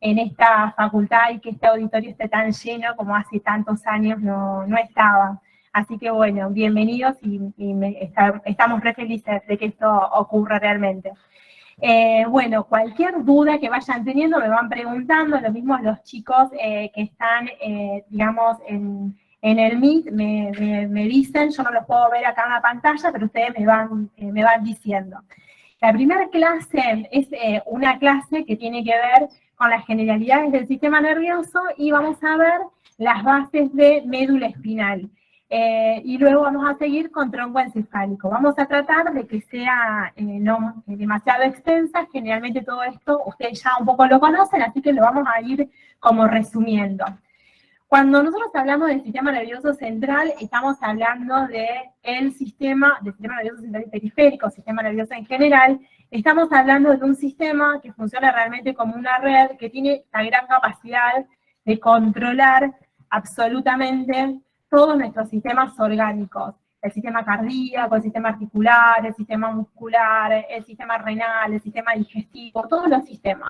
en esta facultad y que este auditorio esté tan lleno como hace tantos años no estaba. Así que bueno, bienvenidos y estamos re felices de que esto ocurra realmente. Bueno, cualquier duda que vayan teniendo me van preguntando, lo mismo los chicos que están, digamos, en el Meet me dicen, yo no los puedo ver acá en la pantalla, pero ustedes me van diciendo. La primera clase es una clase que tiene que ver con las generalidades del sistema nervioso y vamos a ver las bases de médula espinal. Y luego vamos a seguir con tronco encefálico. Vamos a tratar de que sea no demasiado extensa, generalmente todo esto ustedes ya un poco lo conocen, así que lo vamos a ir como resumiendo. Cuando nosotros hablamos del sistema nervioso central, estamos hablando del sistema nervioso central y periférico, sistema nervioso en general. Estamos hablando de un sistema que funciona realmente como una red, que tiene la gran capacidad de controlar absolutamente todos nuestros sistemas orgánicos. El sistema cardíaco, el sistema articular, el sistema muscular, el sistema renal, el sistema digestivo, todos los sistemas.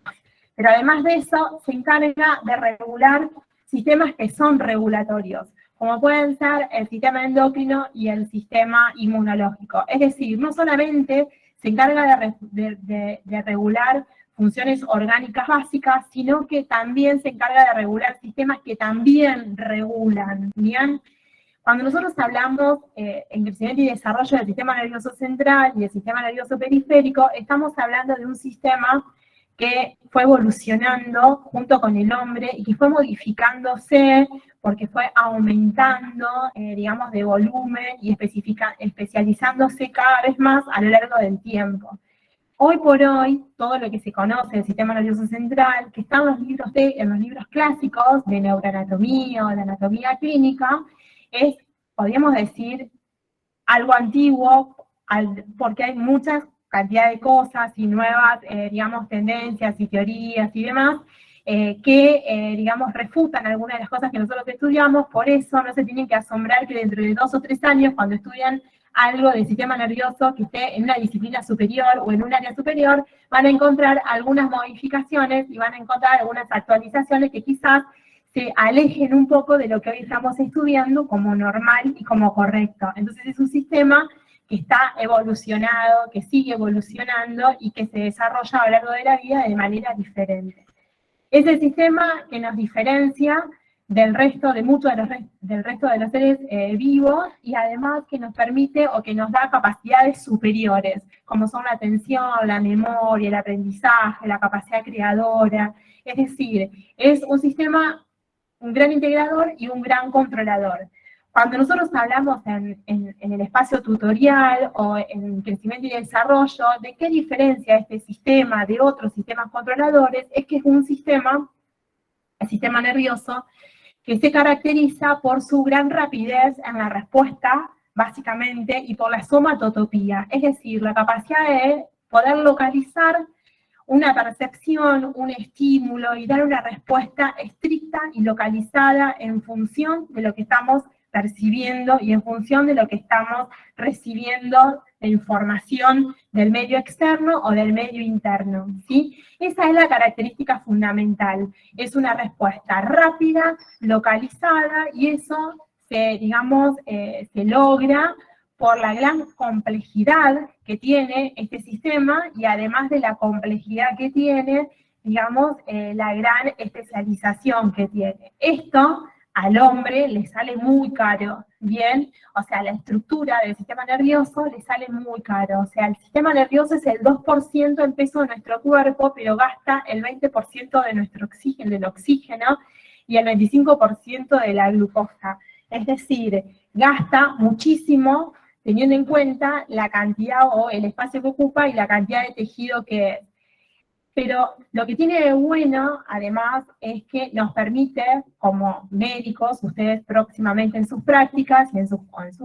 Pero además de eso, se encarga de regular sistemas que son regulatorios, como pueden ser el sistema endocrino y el sistema inmunológico. Es decir, no solamente se encarga de regular funciones orgánicas básicas, sino que también se encarga de regular sistemas que también regulan, ¿bien? Cuando nosotros hablamos en crecimiento y desarrollo del sistema nervioso central y del sistema nervioso periférico, estamos hablando de un sistema que fue evolucionando junto con el hombre y que fue modificándose porque fue aumentando, digamos, de volumen y especializándose cada vez más a lo largo del tiempo. Hoy por hoy, todo lo que se conoce del sistema nervioso central, que está en los libros clásicos de neuroanatomía o de anatomía clínica, es, podríamos decir, algo antiguo, porque hay muchas cantidad de cosas y nuevas, digamos, tendencias y teorías y demás, que, digamos, refutan algunas de las cosas que nosotros estudiamos. Por eso no se tienen que asombrar que dentro de 2 o 3 años, cuando estudian algo del sistema nervioso que esté en una disciplina superior o en un área superior, van a encontrar algunas modificaciones y van a encontrar algunas actualizaciones que quizás se alejen un poco de lo que hoy estamos estudiando como normal y como correcto. Entonces es un sistema que está evolucionado, que sigue evolucionando y que se desarrolla a lo largo de la vida de manera diferente. Es el sistema que nos diferencia del resto de del resto de los seres vivos, y además que nos permite o que nos da capacidades superiores, como son la atención, la memoria, el aprendizaje, la capacidad creadora. Es decir, es un sistema, un gran integrador y un gran controlador. Cuando nosotros hablamos en el espacio tutorial o en crecimiento y desarrollo, ¿de qué diferencia este sistema de otros sistemas controladores? Es que es un sistema, el sistema nervioso, que se caracteriza por su gran rapidez en la respuesta, básicamente, y por la somatotopía, es decir, la capacidad de poder localizar una percepción, un estímulo y dar una respuesta estricta y localizada en función de lo que estamos percibiendo y en función de lo que estamos recibiendo de información del medio externo o del medio interno, ¿sí? Esa es la característica fundamental. Es una respuesta rápida, localizada, y eso digamos, se logra por la gran complejidad que tiene este sistema y además de la complejidad que tiene, digamos, la gran especialización que tiene. Esto al hombre le sale muy caro, ¿bien? O sea, la estructura del sistema nervioso le sale muy caro. O sea, el sistema nervioso es el 2% en peso de nuestro cuerpo, pero gasta el 20% de nuestro oxígeno, del oxígeno, y el 25% de la glucosa. Es decir, gasta muchísimo teniendo en cuenta la cantidad o el espacio que ocupa y la cantidad de tejido que es. Pero lo que tiene de bueno, además, es que nos permite, como médicos, ustedes próximamente en sus prácticas, en sus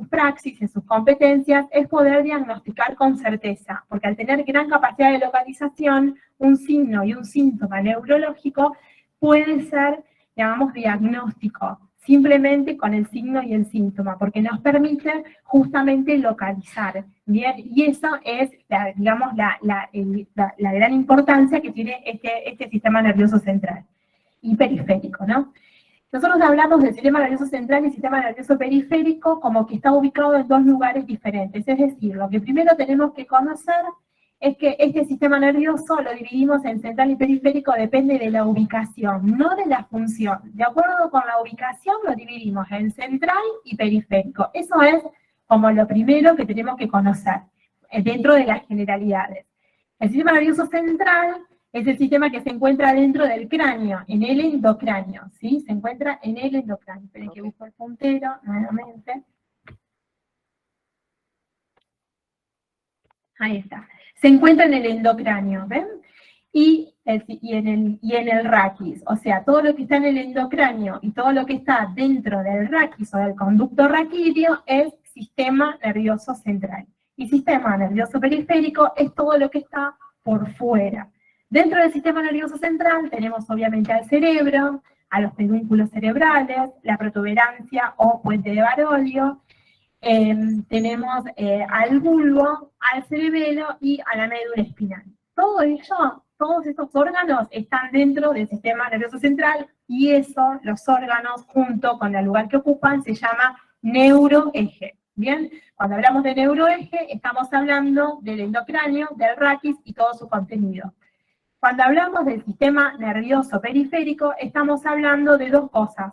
praxis, en sus competencias, es poder diagnosticar con certeza, porque al tener gran capacidad de localización, un signo y un síntoma neurológico puede ser, llamamos, diagnóstico, simplemente con el signo y el síntoma, porque nos permite justamente localizar, ¿bien? Y eso es, digamos, la gran importancia que tiene este sistema nervioso central y periférico, ¿no? Nosotros hablamos del sistema nervioso central y el sistema nervioso periférico como que está ubicado en dos lugares diferentes, es decir, lo que primero tenemos que conocer es que este sistema nervioso lo dividimos en central y periférico, depende de la ubicación, no de la función. De acuerdo con la ubicación lo dividimos en central y periférico. Eso es como lo primero que tenemos que conocer, dentro de las generalidades. El sistema nervioso central es el sistema que se encuentra dentro del cráneo, en el endocráneo, ¿sí? Se encuentra en el endocráneo. Esperen que busco el puntero nuevamente. Ahí está. Se encuentra en el endocráneo, ¿ven? Y en el raquis, o sea, todo lo que está en el endocráneo y todo lo que está dentro del raquis o del conducto raquídeo es sistema nervioso central. Y sistema nervioso periférico es todo lo que está por fuera. Dentro del sistema nervioso central tenemos obviamente al cerebro, a los pedúnculos cerebrales, la protuberancia o puente de Barolio, tenemos al bulbo, al cerebelo y a la médula espinal. Todo ello, todos estos órganos están dentro del sistema nervioso central y eso, los órganos, junto con el lugar que ocupan, se llama neuroeje. Bien, cuando hablamos de neuroeje, estamos hablando del endocráneo, del raquis y todo su contenido. Cuando hablamos del sistema nervioso periférico, estamos hablando de dos cosas.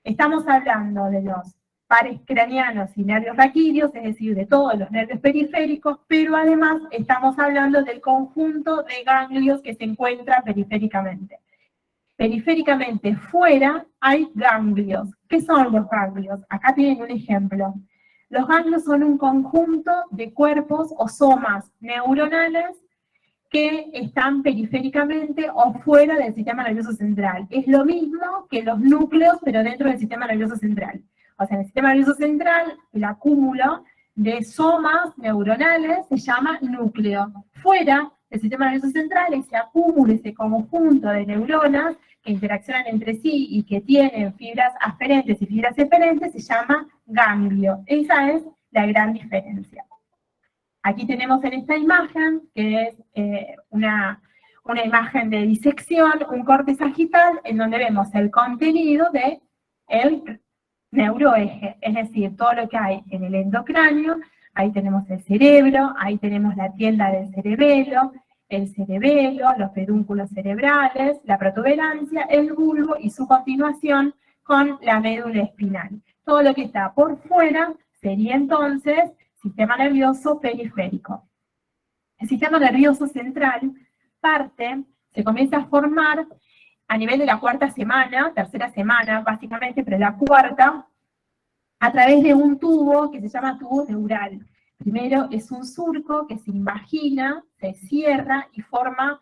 Estamos hablando de los pares craneanos y nervios raquídeos, es decir, de todos los nervios periféricos, pero además estamos hablando del conjunto de ganglios que se encuentran periféricamente. Periféricamente fuera hay ganglios. ¿Qué son los ganglios? Acá tienen un ejemplo. Los ganglios son un conjunto de cuerpos o somas neuronales que están periféricamente o fuera del sistema nervioso central. Es lo mismo que los núcleos, pero dentro del sistema nervioso central. O sea, en el sistema nervioso central, el acúmulo de somas neuronales se llama núcleo. Fuera del sistema nervioso central, ese acúmulo, ese conjunto de neuronas que interaccionan entre sí y que tienen fibras aferentes y fibras eferentes, se llama ganglio. Esa es la gran diferencia. Aquí tenemos en esta imagen, que es una imagen de disección, un corte sagital, en donde vemos el contenido del neuroeje, es decir, todo lo que hay en el endocráneo. Ahí tenemos el cerebro, ahí tenemos la tienda del cerebelo, el cerebelo, los pedúnculos cerebrales, la protuberancia, el bulbo y su continuación con la médula espinal. Todo lo que está por fuera sería entonces sistema nervioso periférico. El sistema nervioso central se comienza a formar a nivel de la cuarta semana, tercera semana básicamente, pero la cuarta, a través de un tubo que se llama tubo neural. Primero es un surco que se invagina, se cierra y forma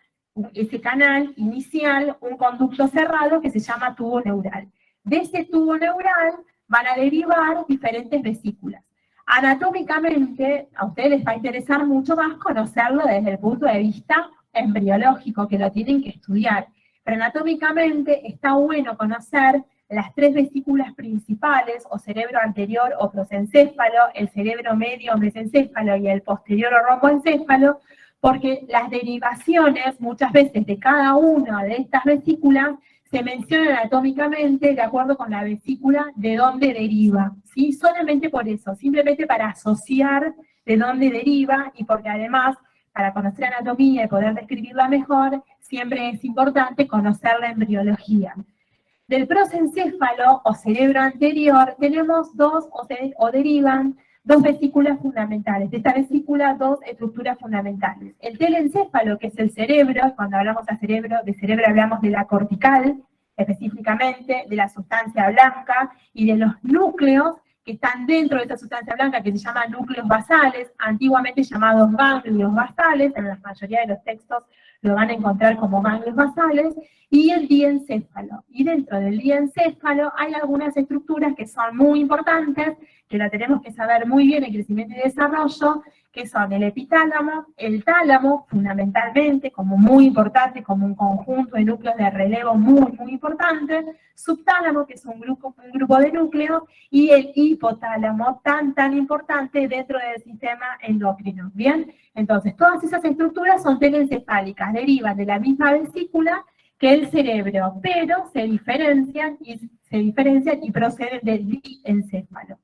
ese canal inicial, un conducto cerrado que se llama tubo neural. De ese tubo neural van a derivar diferentes vesículas. Anatómicamente, a ustedes les va a interesar mucho más conocerlo desde el punto de vista embriológico, que lo tienen que estudiar. Pero anatómicamente está bueno conocer las tres vesículas principales, o cerebro anterior o prosencéfalo, el cerebro medio o mesencéfalo y el posterior o romboencéfalo, porque las derivaciones muchas veces de cada una de estas vesículas se menciona anatómicamente de acuerdo con la vesícula de dónde deriva, ¿sí? Solamente por eso, simplemente para asociar de dónde deriva y porque además, para conocer anatomía y poder describirla mejor, siempre es importante conocer la embriología. Del prosencéfalo o cerebro anterior tenemos derivan dos vesículas fundamentales. De esta vesícula, dos estructuras fundamentales. El telencéfalo, que es el cerebro, cuando hablamos de cerebro hablamos de la cortical, específicamente de la sustancia blanca, y de los núcleos que están dentro de esta sustancia blanca, que se llaman núcleos basales, antiguamente llamados ganglios basales, en la mayoría de los textos lo van a encontrar como ganglios basales, y el diencéfalo. Y dentro del diencéfalo hay algunas estructuras que son muy importantes, que la tenemos que saber muy bien en crecimiento y desarrollo, que son el epitálamo, el tálamo, fundamentalmente, como muy importante, como un conjunto de núcleos de relevo muy, muy importante, subtálamo, que es un grupo de núcleos, y el hipotálamo, tan importante dentro del sistema endocrino, ¿bien? Entonces, todas esas estructuras son telencefálicas, derivan de la misma vesícula que el cerebro, pero se diferencian y proceden del diencéfalo.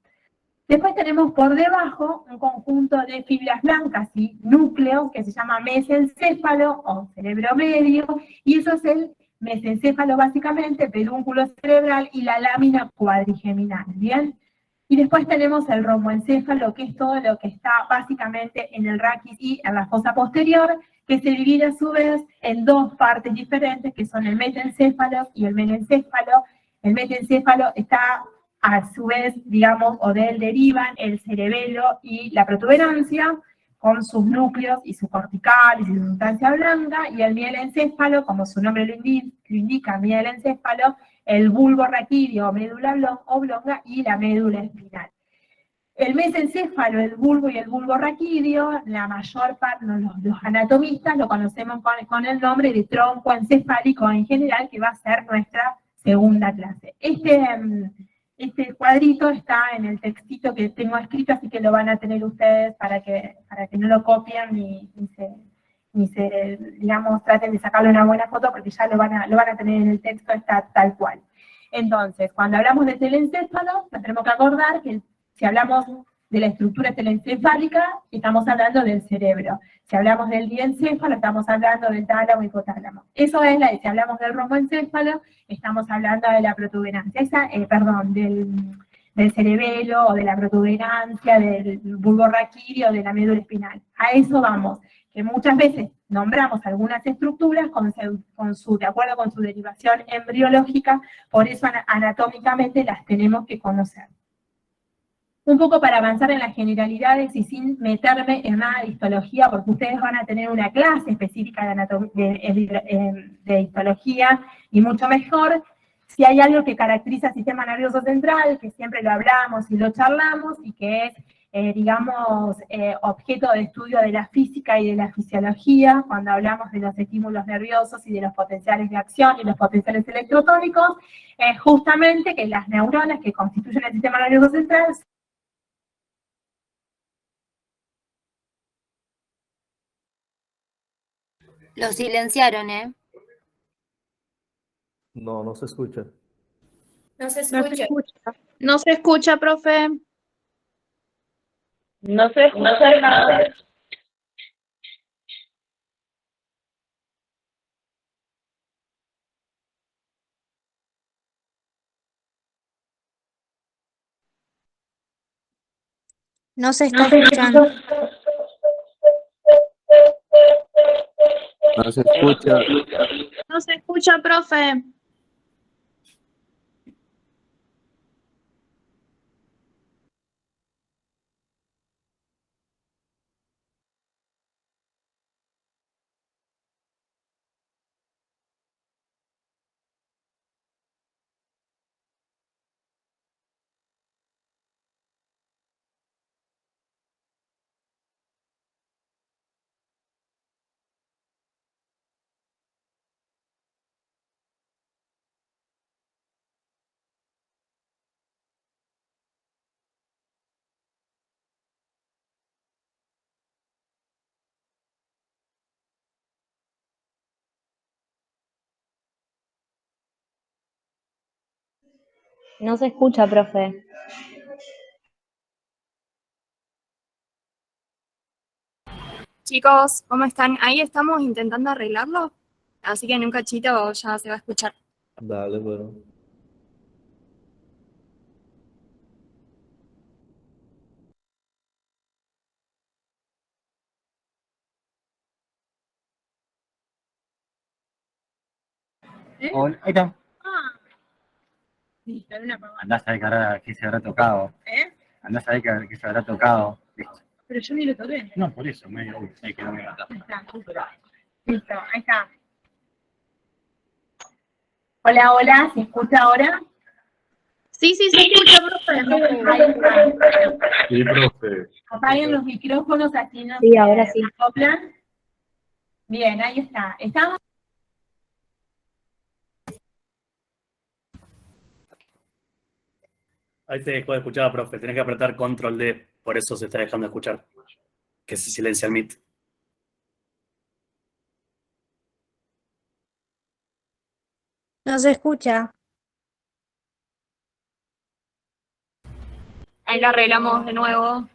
Después tenemos por debajo un conjunto de fibras blancas y núcleos que se llama mesencéfalo o cerebro medio, y eso es el mesencéfalo básicamente, pedúnculo cerebral y la lámina cuadrigeminal, ¿bien? Y después tenemos el romboencéfalo, que es todo lo que está básicamente en el raquis y en la fosa posterior, que se divide a su vez en dos partes diferentes, que son el metencéfalo y el menencéfalo. El metencéfalo está a su vez, digamos, o de él derivan el cerebelo y la protuberancia, con sus núcleos y su cortical y su sustancia blanca, y el mielencéfalo, como su nombre lo indica, mielencéfalo, el bulbo raquídeo o médula oblonga y la médula espinal. El mesencéfalo, el bulbo y el bulbo raquídeo, la mayor parte, los anatomistas lo conocemos con el nombre de tronco encefálico en general, que va a ser nuestra segunda clase. Este cuadrito está en el textito que tengo escrito, así que lo van a tener ustedes para que no lo copien ni se, digamos, traten de sacarle una buena foto, porque ya lo van a tener en el texto, está tal cual. Entonces, cuando hablamos de telencéfalo, nos tenemos que acordar que si hablamos de la estructura telencefálica, estamos hablando del cerebro. Si hablamos del diencéfalo, estamos hablando del tálamo y hipotálamo. Eso es, si hablamos del romboencéfalo, estamos hablando de la protuberancia, del cerebelo, o de la protuberancia, del bulbo raquídeo, de la médula espinal. A eso vamos, que muchas veces nombramos algunas estructuras de acuerdo con su derivación embriológica, por eso anatómicamente las tenemos que conocer. Un poco para avanzar en las generalidades y sin meterme en nada de histología, porque ustedes van a tener una clase específica de histología, y mucho mejor. Si hay algo que caracteriza al sistema nervioso central, que siempre lo hablamos y lo charlamos, y que es, digamos, objeto de estudio de la física y de la fisiología, cuando hablamos de los estímulos nerviosos y de los potenciales de acción y los potenciales electrotónicos, es justamente que las neuronas que constituyen el sistema nervioso central. Lo silenciaron, ¿eh? No, no se escucha. No se escucha. No se escucha, profe. No se escucha nada. No se está escuchando. No se escucha. No se escucha, profe. No se escucha, profe. Chicos, ¿cómo están? Ahí estamos intentando arreglarlo, así que en un cachito ya se va a escuchar. Dale, bueno. Hola, ahí está. Listo, una apagada. Andás a ver qué se habrá tocado. Andás a ver qué se habrá tocado. Listo. Pero yo ni lo toqué. No, por eso, ahí quedó mi gata. Ahí está, listo, ahí está. Hola, hola, ¿se escucha ahora? Sí, sí, se escucha, profe. Ahí está. Sí, profe. Apaguen los micrófonos, así no Sí, se ahora sí. acoplan. Bien, ahí está. Estamos. Ahí te dejó de escuchar, profe. Tenés que apretar control D. Por eso se está dejando de escuchar. Que se silencia el Meet. No se escucha. Ahí lo arreglamos de nuevo.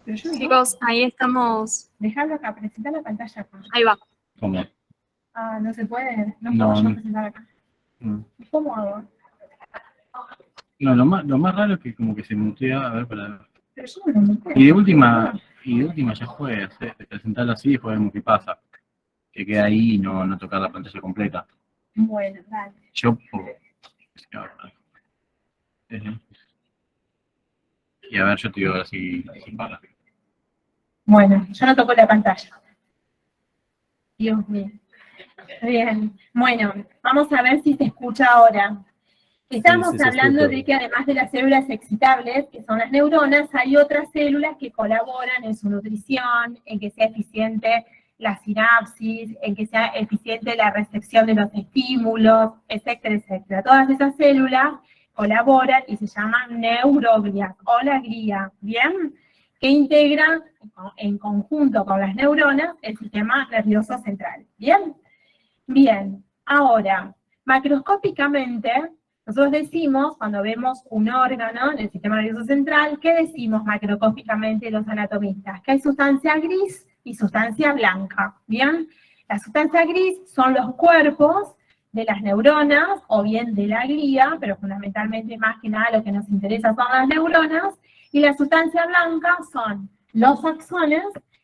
Pero yo no. Chicos, ahí estamos. Dejalo acá, presenta la pantalla acá. Ahí va. ¿Cómo? Ah, no se puede. No No, puedo yo no. presentar acá. No, ¿Cómo hago? no, lo más raro es que como que se mutea, a ver, para ver. Pero yo no lo puedo. Y de última ya fue, presentarlo así y ver qué pasa. Que quede ahí y no tocar la pantalla completa. Bueno, dale. Yo, y a ver, yo te digo ahora si para. Bueno, yo no toco la pantalla. Dios mío. Bien. Bueno, vamos a ver si se escucha ahora. Estamos Sí, se hablando escucha. de que además de las células excitables, que son las neuronas, hay otras células que colaboran en su nutrición, en que sea eficiente la sinapsis, en que sea eficiente la recepción de los estímulos, etcétera, etcétera. Todas esas células colaboran y se llaman neuroglias o la glía, ¿bien? Que integran en conjunto con las neuronas el sistema nervioso central, ¿bien? Bien, ahora, macroscópicamente, nosotros decimos, cuando vemos un órgano en el sistema nervioso central, ¿qué decimos macroscópicamente los anatomistas? Que hay sustancia gris y sustancia blanca, ¿bien? La sustancia gris son los cuerpos de las neuronas, o bien de la glía, pero fundamentalmente más que nada lo que nos interesa son las neuronas, y la sustancia blanca son los axones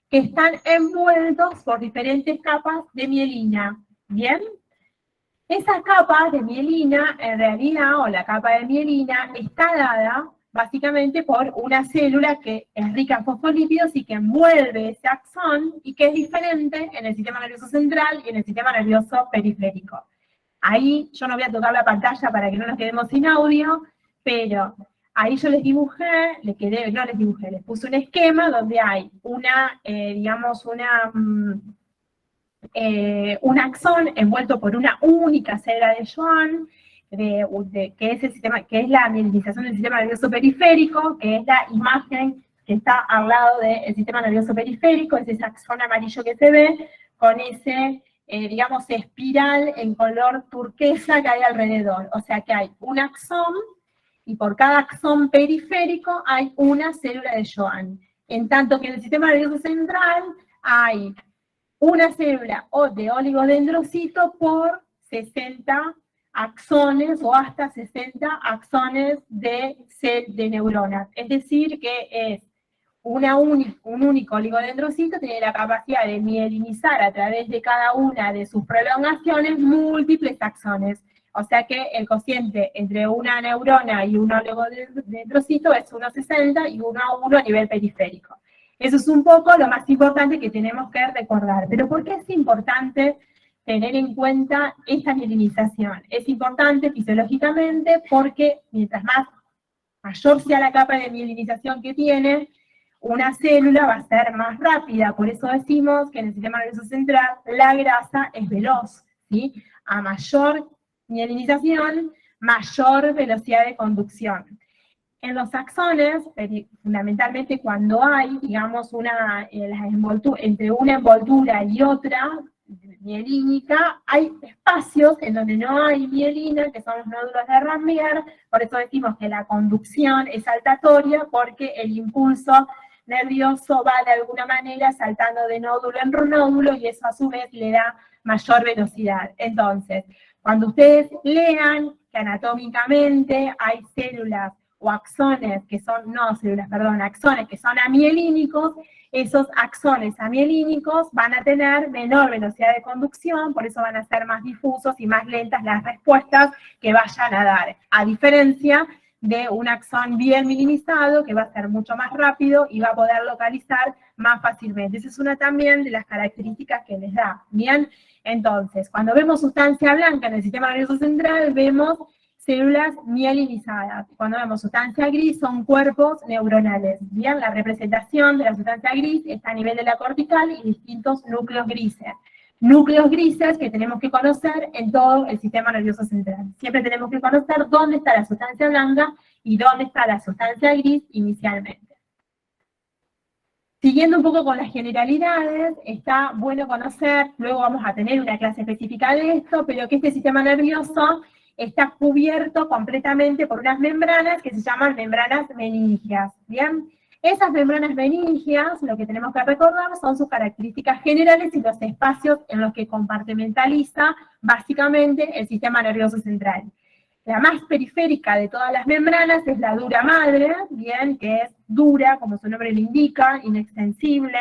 que están envueltos por diferentes capas de mielina, ¿bien? Esa capa de mielina, en realidad, o la capa de mielina, está dada básicamente por una célula que es rica en fosfolípidos y que envuelve ese axón y que es diferente en el sistema nervioso central y en el sistema nervioso periférico. Ahí yo no voy a tocar la pantalla para que no nos quedemos sin audio, pero ahí yo les dibujé, les puse un esquema donde hay una, digamos, un axón envuelto por una única célula de Schwann, que es la mielinización del sistema nervioso periférico, que es la imagen que está al lado del sistema nervioso periférico, es ese axón amarillo que se ve, con ese, digamos, espiral en color turquesa que hay alrededor. O sea que hay un axón, y por cada axón periférico hay una célula de Schwann. En tanto que en el sistema nervioso central hay una célula de oligodendrocito por 60 axones o hasta 60 axones de neuronas. Es decir, que es un único oligodendrocito, tiene la capacidad de mielinizar a través de cada una de sus prolongaciones múltiples axones. O sea que el cociente entre una neurona y un oligodendrocito es 1,60 y 1,1 a nivel periférico. Eso es un poco lo más importante que tenemos que recordar. Pero ¿por qué es importante tener en cuenta esta mielinización? Es importante fisiológicamente porque mientras mayor sea la capa de mielinización que tiene, una célula va a ser más rápida. Por eso decimos que en el sistema nervioso central la grasa es veloz, ¿sí? A mayor mielinización, mayor velocidad de conducción. En los axones, fundamentalmente cuando hay, digamos, entre una envoltura y otra mielínica, hay espacios en donde no hay mielina, que son los nódulos de Ranvier, por eso decimos que la conducción es saltatoria, porque el impulso nervioso va de alguna manera saltando de nódulo en nódulo, y eso a su vez le da mayor velocidad. Entonces, cuando ustedes lean que anatómicamente hay células o axones que son, no células, perdón, axones que son amielínicos, esos axones amielínicos van a tener menor velocidad de conducción, por eso van a ser más difusos y más lentas las respuestas que vayan a dar, a diferencia de un axón bien minimizado, que va a ser mucho más rápido y va a poder localizar más fácilmente. Esa es una también de las características que les da, ¿bien? Entonces, cuando vemos sustancia blanca en el sistema nervioso central, vemos células mielinizadas. Cuando vemos sustancia gris, son cuerpos neuronales. Bien, la representación de la sustancia gris está a nivel de la cortical y distintos núcleos grises. Núcleos grises que tenemos que conocer en todo el sistema nervioso central. Siempre tenemos que conocer dónde está la sustancia blanca y dónde está la sustancia gris inicialmente. Siguiendo un poco con las generalidades, está bueno conocer, luego vamos a tener una clase específica de esto, pero que este sistema nervioso está cubierto completamente por unas membranas que se llaman membranas meningias, ¿bien? Esas membranas meningias, lo que tenemos que recordar son sus características generales y los espacios en los que compartimentaliza básicamente el sistema nervioso central. La más periférica de todas las membranas es la dura madre, bien, que es dura, como su nombre lo indica, inextensible,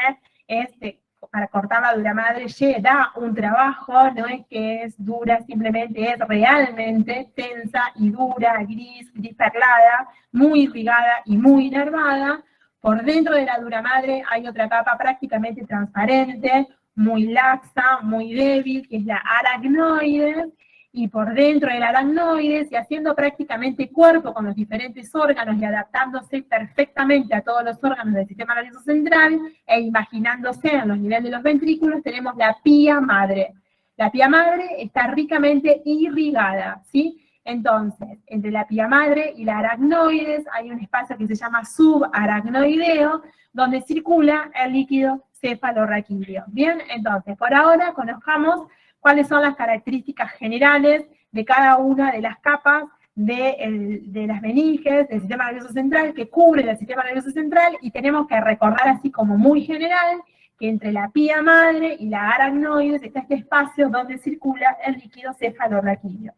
para cortar la dura madre da un trabajo, no es que es dura, simplemente es realmente tensa y dura, gris perlada, muy irrigada y muy inervada. Por dentro de la dura madre hay otra capa prácticamente transparente, muy laxa, muy débil, que es la aracnoides, y por dentro del aracnoides, y haciendo prácticamente cuerpo con los diferentes órganos y adaptándose perfectamente a todos los órganos del sistema nervioso central, e imaginándose en los niveles de los ventrículos, tenemos la pía madre. La pía madre está ricamente irrigada, ¿sí? Entonces, entre la pía madre y la aracnoides hay un espacio que se llama subaracnoideo, donde circula el líquido cefalorraquídeo. Bien, entonces, por ahora conozcamos cuáles son las características generales de cada una de las capas de las meninges del sistema nervioso central, que cubre el sistema nervioso central, y tenemos que recordar así como muy general, que entre la pía madre y la aracnoides está este espacio donde circula el líquido cefalorraquídeo.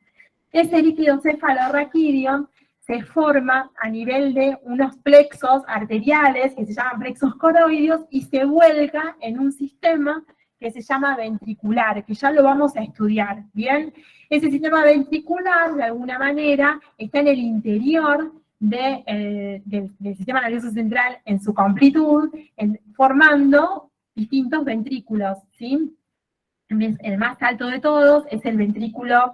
Ese líquido cefalorraquídeo se forma a nivel de unos plexos arteriales, que se llaman plexos coroideos, y se vuelca en un sistema que se llama ventricular, que ya lo vamos a estudiar, ¿bien? Ese sistema ventricular, de alguna manera, está en el interior del sistema nervioso central en su completud, formando distintos ventrículos, ¿sí? El más alto de todos es el ventrículo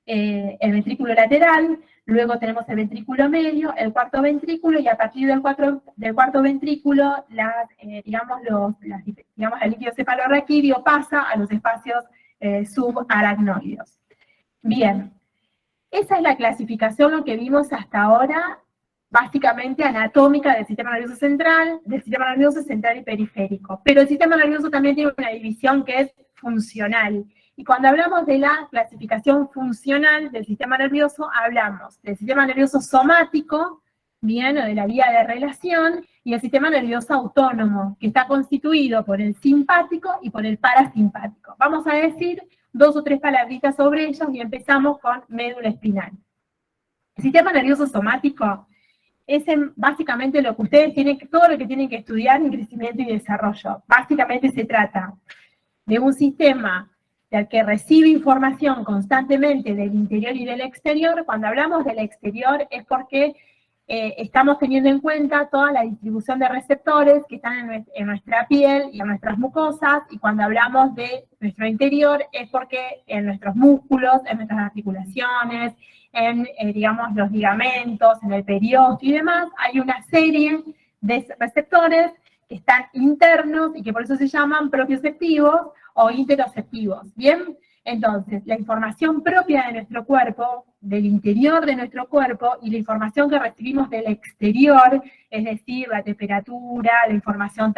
lateral, luego tenemos el ventrículo medio, el cuarto ventrículo, y a partir del cuarto ventrículo, el líquido cefalorraquídeo pasa a los espacios subaracnoideos. Bien, esa es la clasificación, lo que vimos hasta ahora, básicamente anatómica del sistema nervioso central y periférico. Pero el sistema nervioso también tiene una división que es funcional. Y cuando hablamos de la clasificación funcional del sistema nervioso, hablamos del sistema nervioso somático, bien, o de la vía de relación, y el sistema nervioso autónomo, que está constituido por el simpático y por el parasimpático. Vamos a decir 2 o 3 palabritas sobre ellos y empezamos con médula espinal. El sistema nervioso somático es básicamente lo que ustedes todo lo que tienen que estudiar en crecimiento y desarrollo. Básicamente se trata de un sistema del que recibe información constantemente del interior y del exterior. Cuando hablamos del exterior es porque estamos teniendo en cuenta toda la distribución de receptores que están en nuestra piel y en nuestras mucosas, y cuando hablamos de nuestro interior es porque en nuestros músculos, en nuestras articulaciones, en digamos los ligamentos, en el periósteo y demás, hay una serie de receptores que están internos y que por eso se llaman propioceptivos o interoceptivos, ¿bien? Entonces, la información propia de nuestro cuerpo, del interior de nuestro cuerpo, y la información que recibimos del exterior, es decir, la temperatura, la información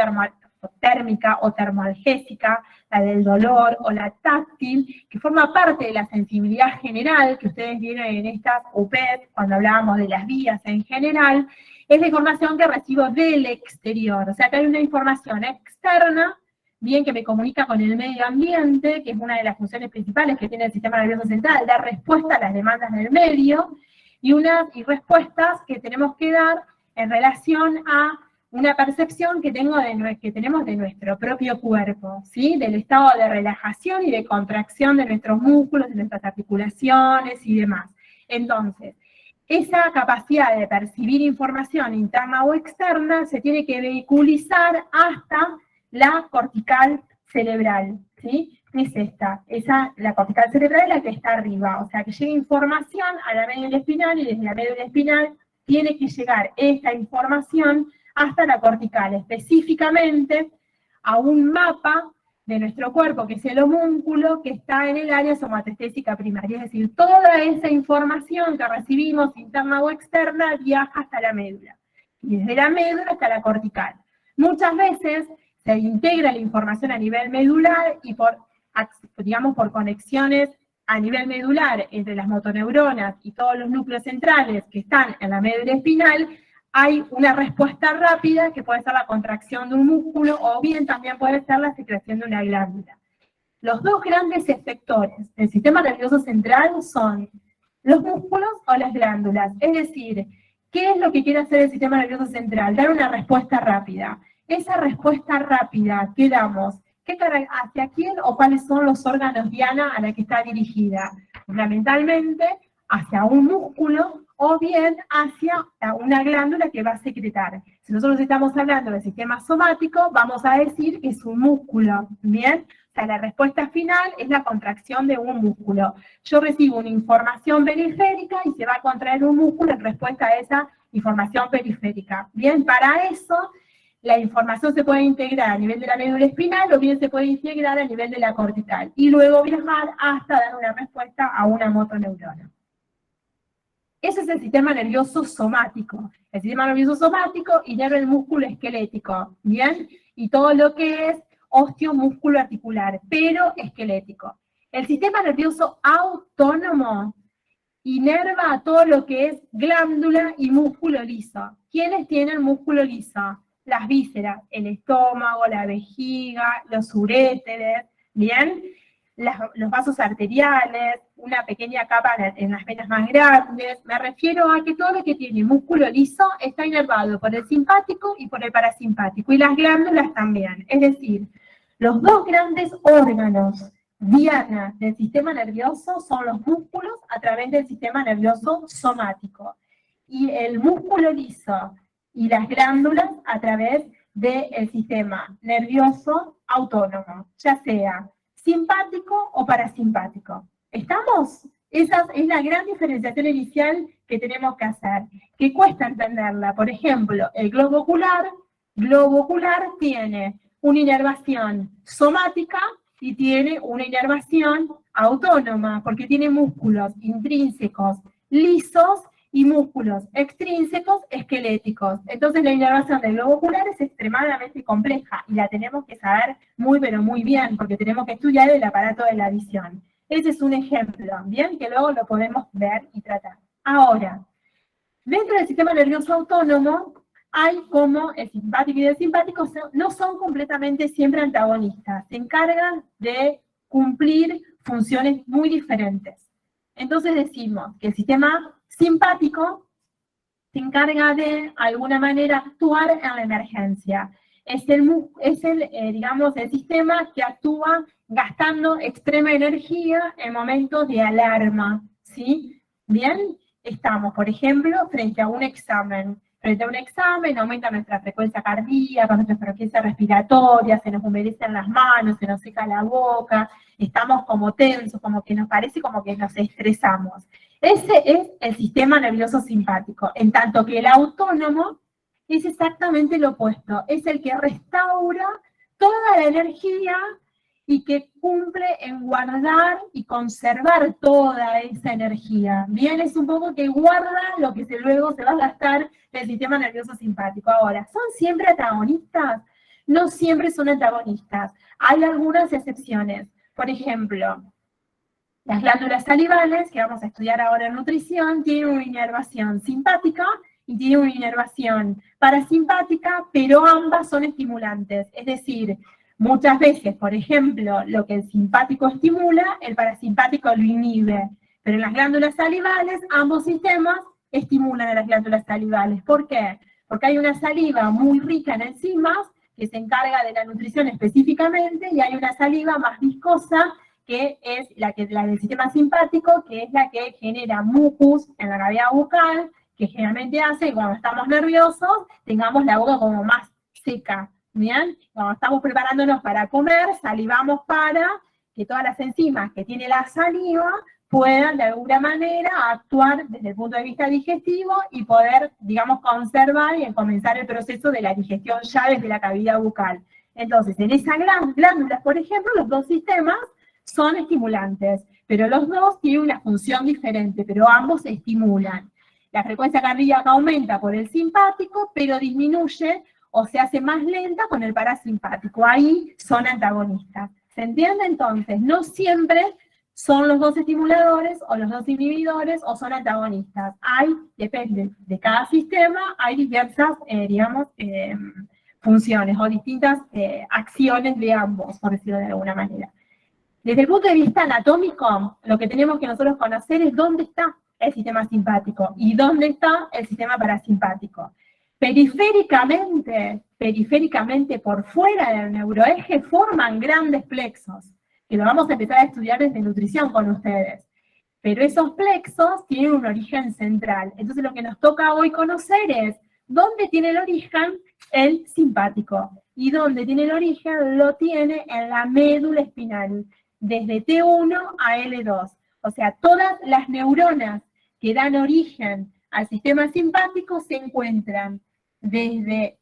térmica o termoalgésica, la del dolor o la táctil, que forma parte de la sensibilidad general que ustedes vieron en estas UPET, cuando hablábamos de las vías en general, es la información que recibo del exterior. O sea, que hay una información externa, bien, que me comunica con el medio ambiente, que es una de las funciones principales que tiene el sistema nervioso central, dar respuesta a las demandas del medio, y respuestas que tenemos que dar en relación a una percepción que tenemos de nuestro propio cuerpo, ¿sí? Del estado de relajación y de contracción de nuestros músculos, de nuestras articulaciones y demás. Entonces, esa capacidad de percibir información interna o externa se tiene que vehiculizar hasta la cortical cerebral, ¿sí? Es la cortical cerebral es la que está arriba, o sea, que llega información a la médula espinal y desde la médula espinal tiene que llegar esta información hasta la cortical, específicamente a un mapa de nuestro cuerpo, que es el homúnculo, que está en el área somatestésica primaria, es decir, toda esa información que recibimos, interna o externa, viaja hasta la médula, y desde la médula hasta la cortical. Muchas veces se integra la información a nivel medular y por conexiones a nivel medular entre las motoneuronas y todos los núcleos centrales que están en la médula espinal, hay una respuesta rápida que puede ser la contracción de un músculo o bien también puede ser la secreción de una glándula. Los dos grandes efectores del sistema nervioso central son los músculos o las glándulas. Es decir, ¿qué es lo que quiere hacer el sistema nervioso central? Dar una respuesta rápida. Esa respuesta rápida que damos, ¿hacia quién o cuáles son los órganos diana a la que está dirigida? Fundamentalmente hacia un músculo o bien hacia una glándula que va a secretar. Si nosotros estamos hablando del sistema somático, vamos a decir que es un músculo, ¿bien? O sea, la respuesta final es la contracción de un músculo. Yo recibo una información periférica y se va a contraer un músculo en respuesta a esa información periférica. Bien, para eso la información se puede integrar a nivel de la médula espinal o bien se puede integrar a nivel de la cortical y luego viajar hasta dar una respuesta a una motoneurona. Ese es el sistema nervioso somático. El sistema nervioso somático inerva el músculo esquelético, ¿bien? Y todo lo que es osteomúsculo articular, pero esquelético. El sistema nervioso autónomo inerva a todo lo que es glándula y músculo liso. ¿Quiénes tienen músculo liso? Las vísceras, el estómago, la vejiga, los uréteres, ¿bien? Los vasos arteriales, una pequeña capa en las venas más grandes. Me refiero a que todo lo que tiene músculo liso está inervado por el simpático y por el parasimpático, y las glándulas también. Es decir, los dos grandes órganos diana del sistema nervioso son los músculos a través del sistema nervioso somático, y el músculo liso y las glándulas a través del sistema nervioso autónomo, ya sea simpático o parasimpático. ¿Estamos? Esa es la gran diferenciación inicial que tenemos que hacer, que cuesta entenderla. Por ejemplo, el globo ocular tiene una inervación somática y tiene una inervación autónoma, porque tiene músculos intrínsecos lisos y músculos extrínsecos esqueléticos. Entonces la inervación del globo ocular es extremadamente compleja y la tenemos que saber muy pero muy bien, porque tenemos que estudiar el aparato de la visión. Ese es un ejemplo, bien, que luego lo podemos ver y tratar. Ahora, dentro del sistema nervioso autónomo hay como el simpático y el simpático no son completamente siempre antagonistas, se encargan de cumplir funciones muy diferentes. Entonces decimos que el sistema simpático se encarga de alguna manera actuar en la emergencia. Es el sistema que actúa gastando extrema energía en momentos de alarma, ¿sí? Bien, estamos, por ejemplo, frente a un examen. Frente a un examen aumenta nuestra frecuencia cardíaca, nuestra frecuencia respiratoria, se nos humedecen las manos, se nos seca la boca, estamos como tensos, como que nos parece como que nos estresamos. Ese es el sistema nervioso simpático, en tanto que el autónomo es exactamente lo opuesto, es el que restaura toda la energía y que cumple en guardar y conservar toda esa energía. Bien, es un poco que guarda lo que luego se va a gastar del sistema nervioso simpático. Ahora, ¿son siempre antagonistas? No siempre son antagonistas. Hay algunas excepciones. Por ejemplo, las glándulas salivales, que vamos a estudiar ahora en nutrición, tienen una inervación simpática y tienen una inervación parasimpática, pero ambas son estimulantes. Es decir, muchas veces, por ejemplo, lo que el simpático estimula, el parasimpático lo inhibe. Pero en las glándulas salivales, ambos sistemas estimulan a las glándulas salivales. ¿Por qué? Porque hay una saliva muy rica en enzimas que se encarga de la nutrición específicamente, y hay una saliva más viscosa que es la del sistema simpático, que es la que genera mucus en la cavidad bucal, que generalmente hace que cuando estamos nerviosos tengamos la boca como más seca, ¿bien? Cuando estamos preparándonos para comer, salivamos para que todas las enzimas que tiene la saliva puedan de alguna manera actuar desde el punto de vista digestivo y poder, digamos, conservar y comenzar el proceso de la digestión ya desde la cavidad bucal. Entonces, en esas glándulas, por ejemplo, los dos sistemas son estimulantes, pero los dos tienen una función diferente, pero ambos estimulan. La frecuencia cardíaca aumenta por el simpático, pero disminuye o se hace más lenta con el parasimpático. Ahí son antagonistas. ¿Se entiende entonces? No siempre son los dos estimuladores o los dos inhibidores o son antagonistas. Depende de cada sistema, hay diversas, digamos, funciones o distintas acciones de ambos, por decirlo de alguna manera. Desde el punto de vista anatómico, lo que tenemos que nosotros conocer es dónde está el sistema simpático y dónde está el sistema parasimpático. Periféricamente por fuera del neuroeje forman grandes plexos, que lo vamos a empezar a estudiar desde nutrición con ustedes. Pero esos plexos tienen un origen central. Entonces lo que nos toca hoy conocer es dónde tiene el origen el simpático. Y dónde tiene el origen lo tiene en la médula espinal, desde T1 a L2. O sea, todas las neuronas que dan origen al sistema simpático se encuentran desde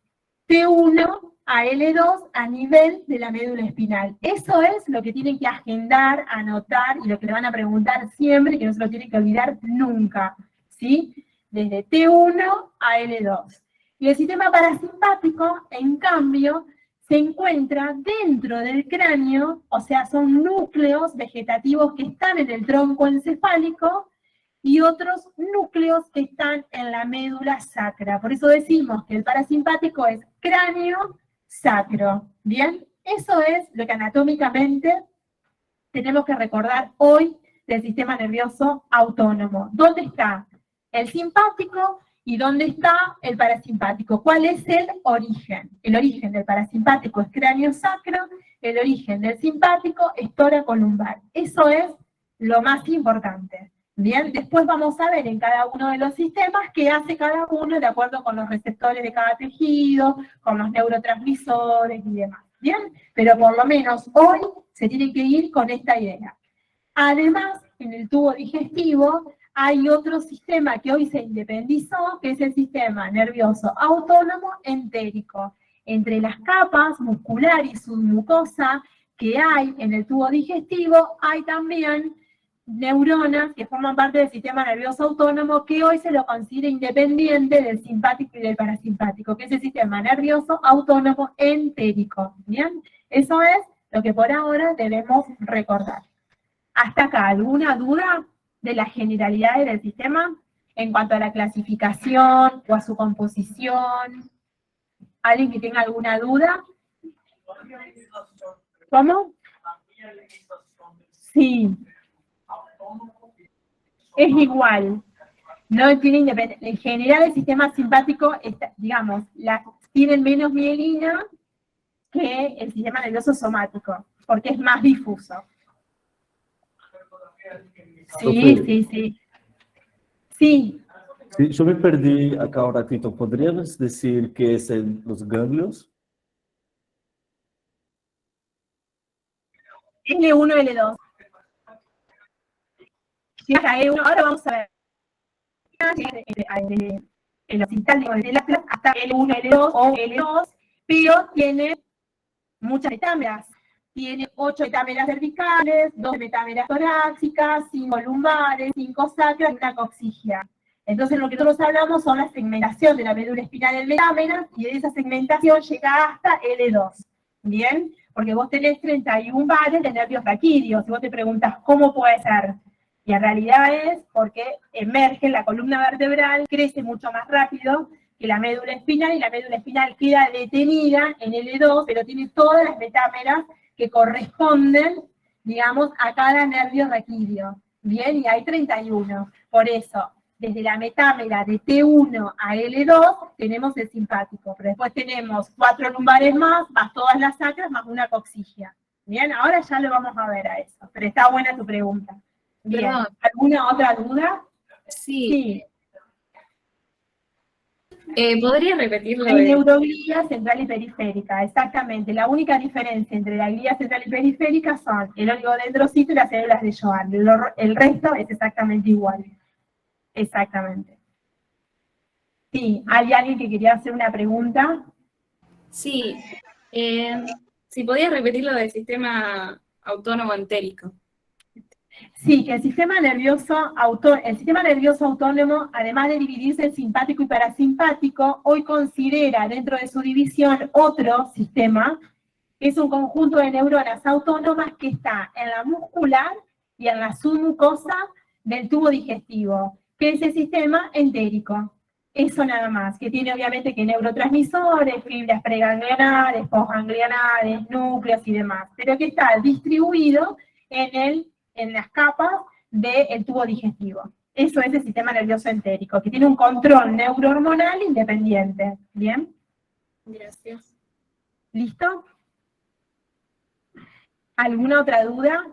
T1 a L2 a nivel de la médula espinal. Eso es lo que tienen que agendar, anotar, y lo que le van a preguntar siempre, que no se lo tienen que olvidar nunca, ¿sí? Desde T1 a L2. Y el sistema parasimpático, en cambio, se encuentra dentro del cráneo, o sea, son núcleos vegetativos que están en el tronco encefálico, y otros núcleos que están en la médula sacra. Por eso decimos que el parasimpático es cráneo sacro. ¿Bien? Eso es lo que anatómicamente tenemos que recordar hoy del sistema nervioso autónomo. ¿Dónde está el simpático y dónde está el parasimpático? ¿Cuál es el origen? El origen del parasimpático es cráneo sacro, el origen del simpático es toracolumbar. Eso es lo más importante. Bien, después vamos a ver en cada uno de los sistemas qué hace cada uno de acuerdo con los receptores de cada tejido, con los neurotransmisores y demás. Bien, pero por lo menos hoy se tiene que ir con esta idea. Además, en el tubo digestivo hay otro sistema que hoy se independizó, que es el sistema nervioso autónomo entérico. Entre las capas muscular y submucosa que hay en el tubo digestivo, hay también neuronas que forman parte del sistema nervioso autónomo, que hoy se lo considera independiente del simpático y del parasimpático, que es el sistema nervioso autónomo entérico. ¿Bien? Eso es lo que por ahora debemos recordar. Hasta acá, ¿alguna duda de las generalidades del sistema en cuanto a la clasificación o a su composición? ¿Alguien que tenga alguna duda? ¿Cómo? Sí. Es igual, no tiene independencia. En general el sistema simpático, digamos, tiene menos mielina que el sistema nervioso somático, porque es más difuso. Sí. Sí. Sí, yo me perdí acá un ratito. ¿Podrías decir qué es los ganglios? L1, L2. Ahora vamos a ver el occipital, digo, desde la plaza hasta L1, L2 o L2, pero tiene muchas metámeras. Tiene 8 metámeras cervicales, 2 metámeras torácicas, 5 lumbares, 5 sacras y una coxigia. Entonces lo que nosotros hablamos son la segmentación de la médula espinal en metámeras, y de esa segmentación llega hasta L2. ¿Bien? Porque vos tenés 31 bares de nervios raquídeos, y vos te preguntas, ¿cómo puede ser? Y en realidad es porque emerge la columna vertebral, crece mucho más rápido que la médula espinal, y la médula espinal queda detenida en L2, pero tiene todas las metámeras que corresponden, digamos, a cada nervio raquídeo. Bien, y hay 31. Por eso, desde la metámera de T1 a L2 tenemos el simpático, pero después tenemos 4 lumbares más todas las sacras, más una coxigia. Bien, ahora ya lo vamos a ver a eso, pero está buena tu pregunta. Bien, Perdón. ¿alguna otra duda? Sí. ¿Podría repetirlo? Hay neuroglía central y periférica, exactamente. La única diferencia entre la glía central y periférica son el oligodendrocito y las células de Schwann. El resto es exactamente igual. Exactamente. Sí, ¿hay alguien que quería hacer una pregunta? Sí. Si podías repetir lo del sistema autónomo entérico. Sí, que el sistema nervioso autónomo, además de dividirse en simpático y parasimpático, hoy considera dentro de su división otro sistema, que es un conjunto de neuronas autónomas que está en la muscular y en la submucosa del tubo digestivo, que es el sistema entérico. Eso nada más, que tiene obviamente que neurotransmisores, fibras preganglionares, postganglionares, núcleos y demás, pero que está distribuido en las capas del tubo digestivo. Eso es el sistema nervioso entérico, que tiene un control neurohormonal independiente. ¿Bien? Gracias. ¿Listo? ¿Alguna otra duda?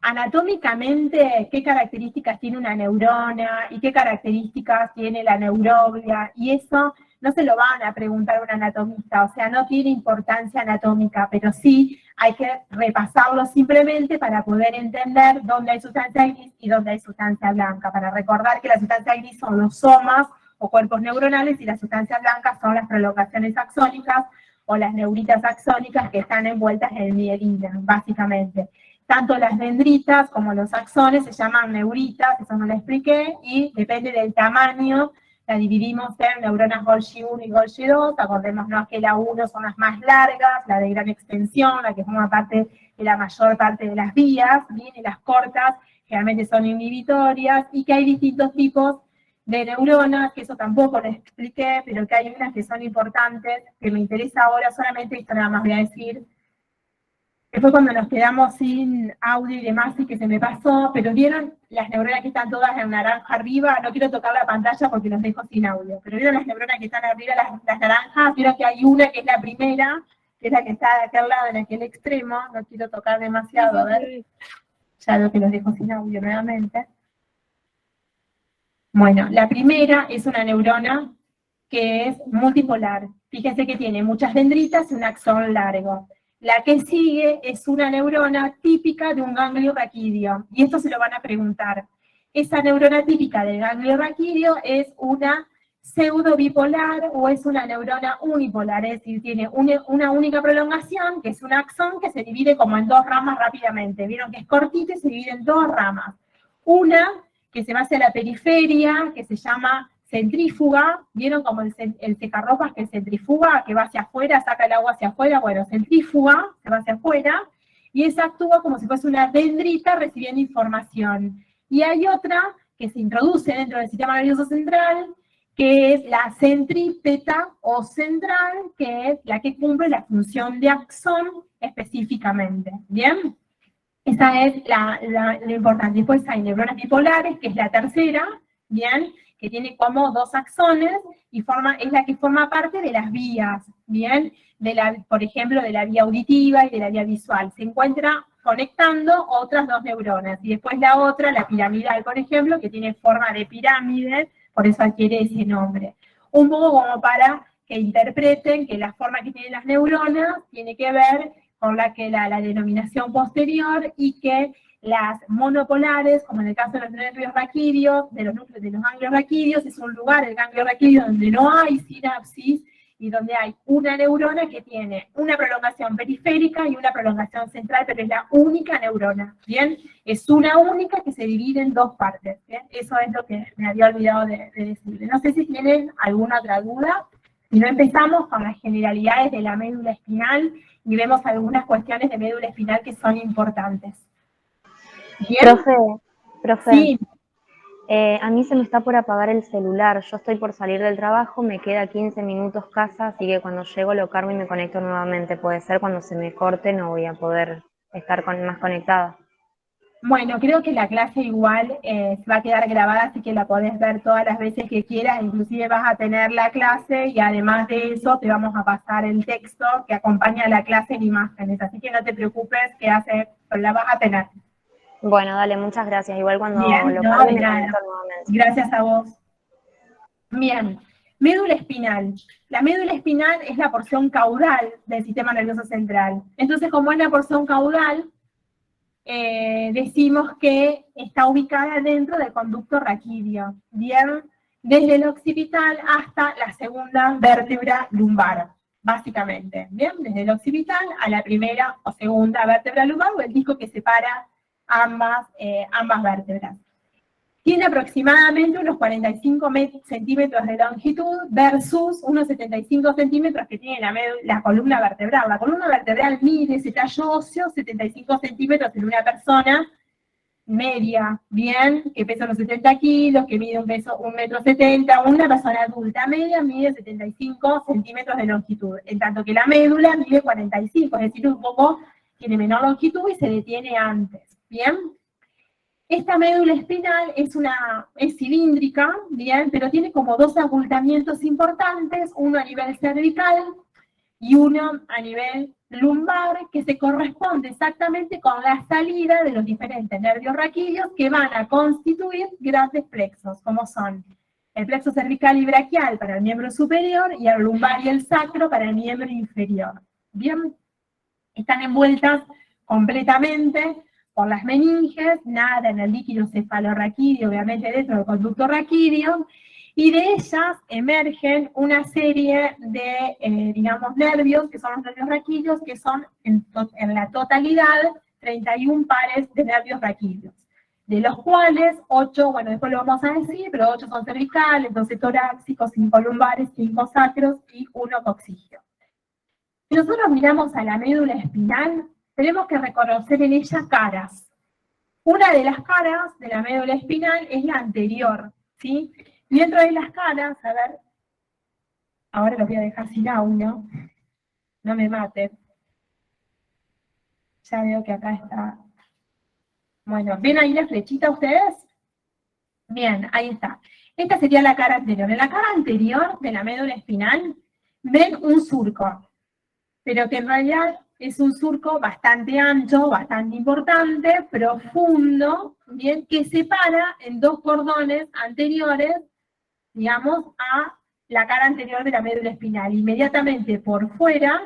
Anatómicamente, ¿qué características tiene una neurona y qué características tiene la neuroglia? Y eso no se lo van a preguntar a un anatomista, o sea, no tiene importancia anatómica, pero sí hay que repasarlo simplemente para poder entender dónde hay sustancia gris y dónde hay sustancia blanca, para recordar que la sustancia gris son los somas o cuerpos neuronales y las sustancias blancas son las prolongaciones axónicas o las neuritas axónicas que están envueltas en mielina, básicamente. Tanto las dendritas como los axones se llaman neuritas, eso no lo expliqué, y depende del tamaño, la dividimos en neuronas Golgi 1 y Golgi 2, acordémonos que la 1 son las más largas, la de gran extensión, la que forma parte de la mayor parte de las vías, bien, y las cortas generalmente son inhibitorias, y que hay distintos tipos de neuronas, que eso tampoco lo expliqué, pero que hay unas que son importantes, que me interesa ahora solamente, esto nada más voy a decir, que fue cuando nos quedamos sin audio y demás y que se me pasó, pero vieron las neuronas que están todas en naranja arriba, no quiero tocar la pantalla porque los dejo sin audio, pero vieron las neuronas que están arriba, las naranjas, vieron que hay una que es la primera, que es la que está de aquel lado, en aquel extremo, no quiero tocar demasiado, a ver, ya veo que los dejo sin audio nuevamente. Bueno, la primera es una neurona que es multipolar, fíjense que tiene muchas dendritas y un axón largo. La que sigue es una neurona típica de un ganglio raquídeo, y esto se lo van a preguntar. Esa neurona típica del ganglio raquídeo es una pseudo bipolar o es una neurona unipolar, es decir, tiene una única prolongación, que es un axón que se divide como en dos ramas rápidamente. Vieron que es cortito y se divide en dos ramas. Una que se va hacia la periferia, que se llama centrífuga, ¿vieron como el secarropas que es centrifuga, que va hacia afuera, saca el agua hacia afuera? Bueno, centrífuga, se va hacia afuera, y esa actúa como si fuese una dendrita recibiendo información. Y hay otra que se introduce dentro del sistema nervioso central, que es la centrípeta o central, que es la que cumple la función de axón específicamente, ¿bien? Esa es lo importante. Después hay neuronas bipolares, que es la tercera, ¿bien? Que tiene como dos axones y es la que forma parte de las vías, ¿bien? Por ejemplo, de la vía auditiva y de la vía visual. Se encuentra conectando otras dos neuronas. Y después la otra, la piramidal, por ejemplo, que tiene forma de pirámide, por eso adquiere ese nombre. Un poco como para que interpreten que la forma que tienen las neuronas tiene que ver con la denominación posterior, y que las monopolares, como en el caso de los nervios raquídeos, de los ganglios raquídeos, es un lugar, el ganglio raquídeo, donde no hay sinapsis y donde hay una neurona que tiene una prolongación periférica y una prolongación central, pero es la única neurona, ¿bien? Es una única que se divide en dos partes, ¿bien? Eso es lo que me había olvidado de decirle. No sé si tienen alguna otra duda. Si no, empezamos con las generalidades de la médula espinal y vemos algunas cuestiones de médula espinal que son importantes. ¿Bien? Profe, Sí. A mí se me está por apagar el celular. Yo estoy por salir del trabajo, me queda 15 minutos casa, así que cuando llego lo cargo y me conecto nuevamente. Puede ser cuando se me corte, no voy a poder estar más conectada. Bueno, creo que la clase igual se va a quedar grabada, así que la podés ver todas las veces que quieras, inclusive vas a tener la clase y además de eso te vamos a pasar el texto que acompaña a la clase en imágenes, así que no te preocupes que la vas a tener. Bueno, dale, muchas gracias. Igual cuando Bien, lo no, pague de me nada. conecto nuevamente. Gracias a vos. Bien, médula espinal. La médula espinal es la porción caudal del sistema nervioso central. Entonces, como es la porción caudal, decimos que está ubicada dentro del conducto raquídeo, bien, desde el occipital hasta la segunda vértebra lumbar, básicamente, bien, desde el occipital a la primera o segunda vértebra lumbar o el disco que separa ambas vértebras. Tiene aproximadamente unos 45 centímetros de longitud versus unos 75 centímetros que tiene la columna vertebral. La columna vertebral mide ese tallo óseo 75 centímetros en una persona media, bien, que pesa unos 70 kilos, que mide un peso 1,70 m, una persona adulta media mide 75 centímetros de longitud, en tanto que la médula mide 45, es decir, un poco tiene menor longitud y se detiene antes, bien. Esta médula espinal es cilíndrica, bien, pero tiene como dos abultamientos importantes, uno a nivel cervical y uno a nivel lumbar, que se corresponde exactamente con la salida de los diferentes nervios raquídeos que van a constituir grandes plexos, como son el plexo cervical y braquial para el miembro superior y el lumbar y el sacro para el miembro inferior. Bien, están envueltas completamente por las meninges, nada en el líquido cefalorraquídeo, obviamente dentro del conducto raquídeo, y de ellas emergen una serie de, digamos, nervios, que son los nervios raquídeos, que son en la totalidad 31 pares de nervios raquídeos, de los cuales 8, bueno, después lo vamos a decir, pero 8 son cervicales, 12 torácicos, 5 lumbares, 5 sacros y 1 coxígeo. Si nosotros miramos a la médula espinal, tenemos que reconocer en ella caras. Una de las caras de la médula espinal es la anterior, ¿sí? Y dentro de las caras, a ver, ahora lo voy a dejar sin audio, no me maten. Ya veo que acá está. Bueno, ¿ven ahí la flechita ustedes? Bien, ahí está. Esta sería la cara anterior. En la cara anterior de la médula espinal, ven un surco, pero que en realidad es un surco bastante ancho, bastante importante, profundo, bien, que separa en dos cordones anteriores, digamos, a la cara anterior de la médula espinal. Inmediatamente por fuera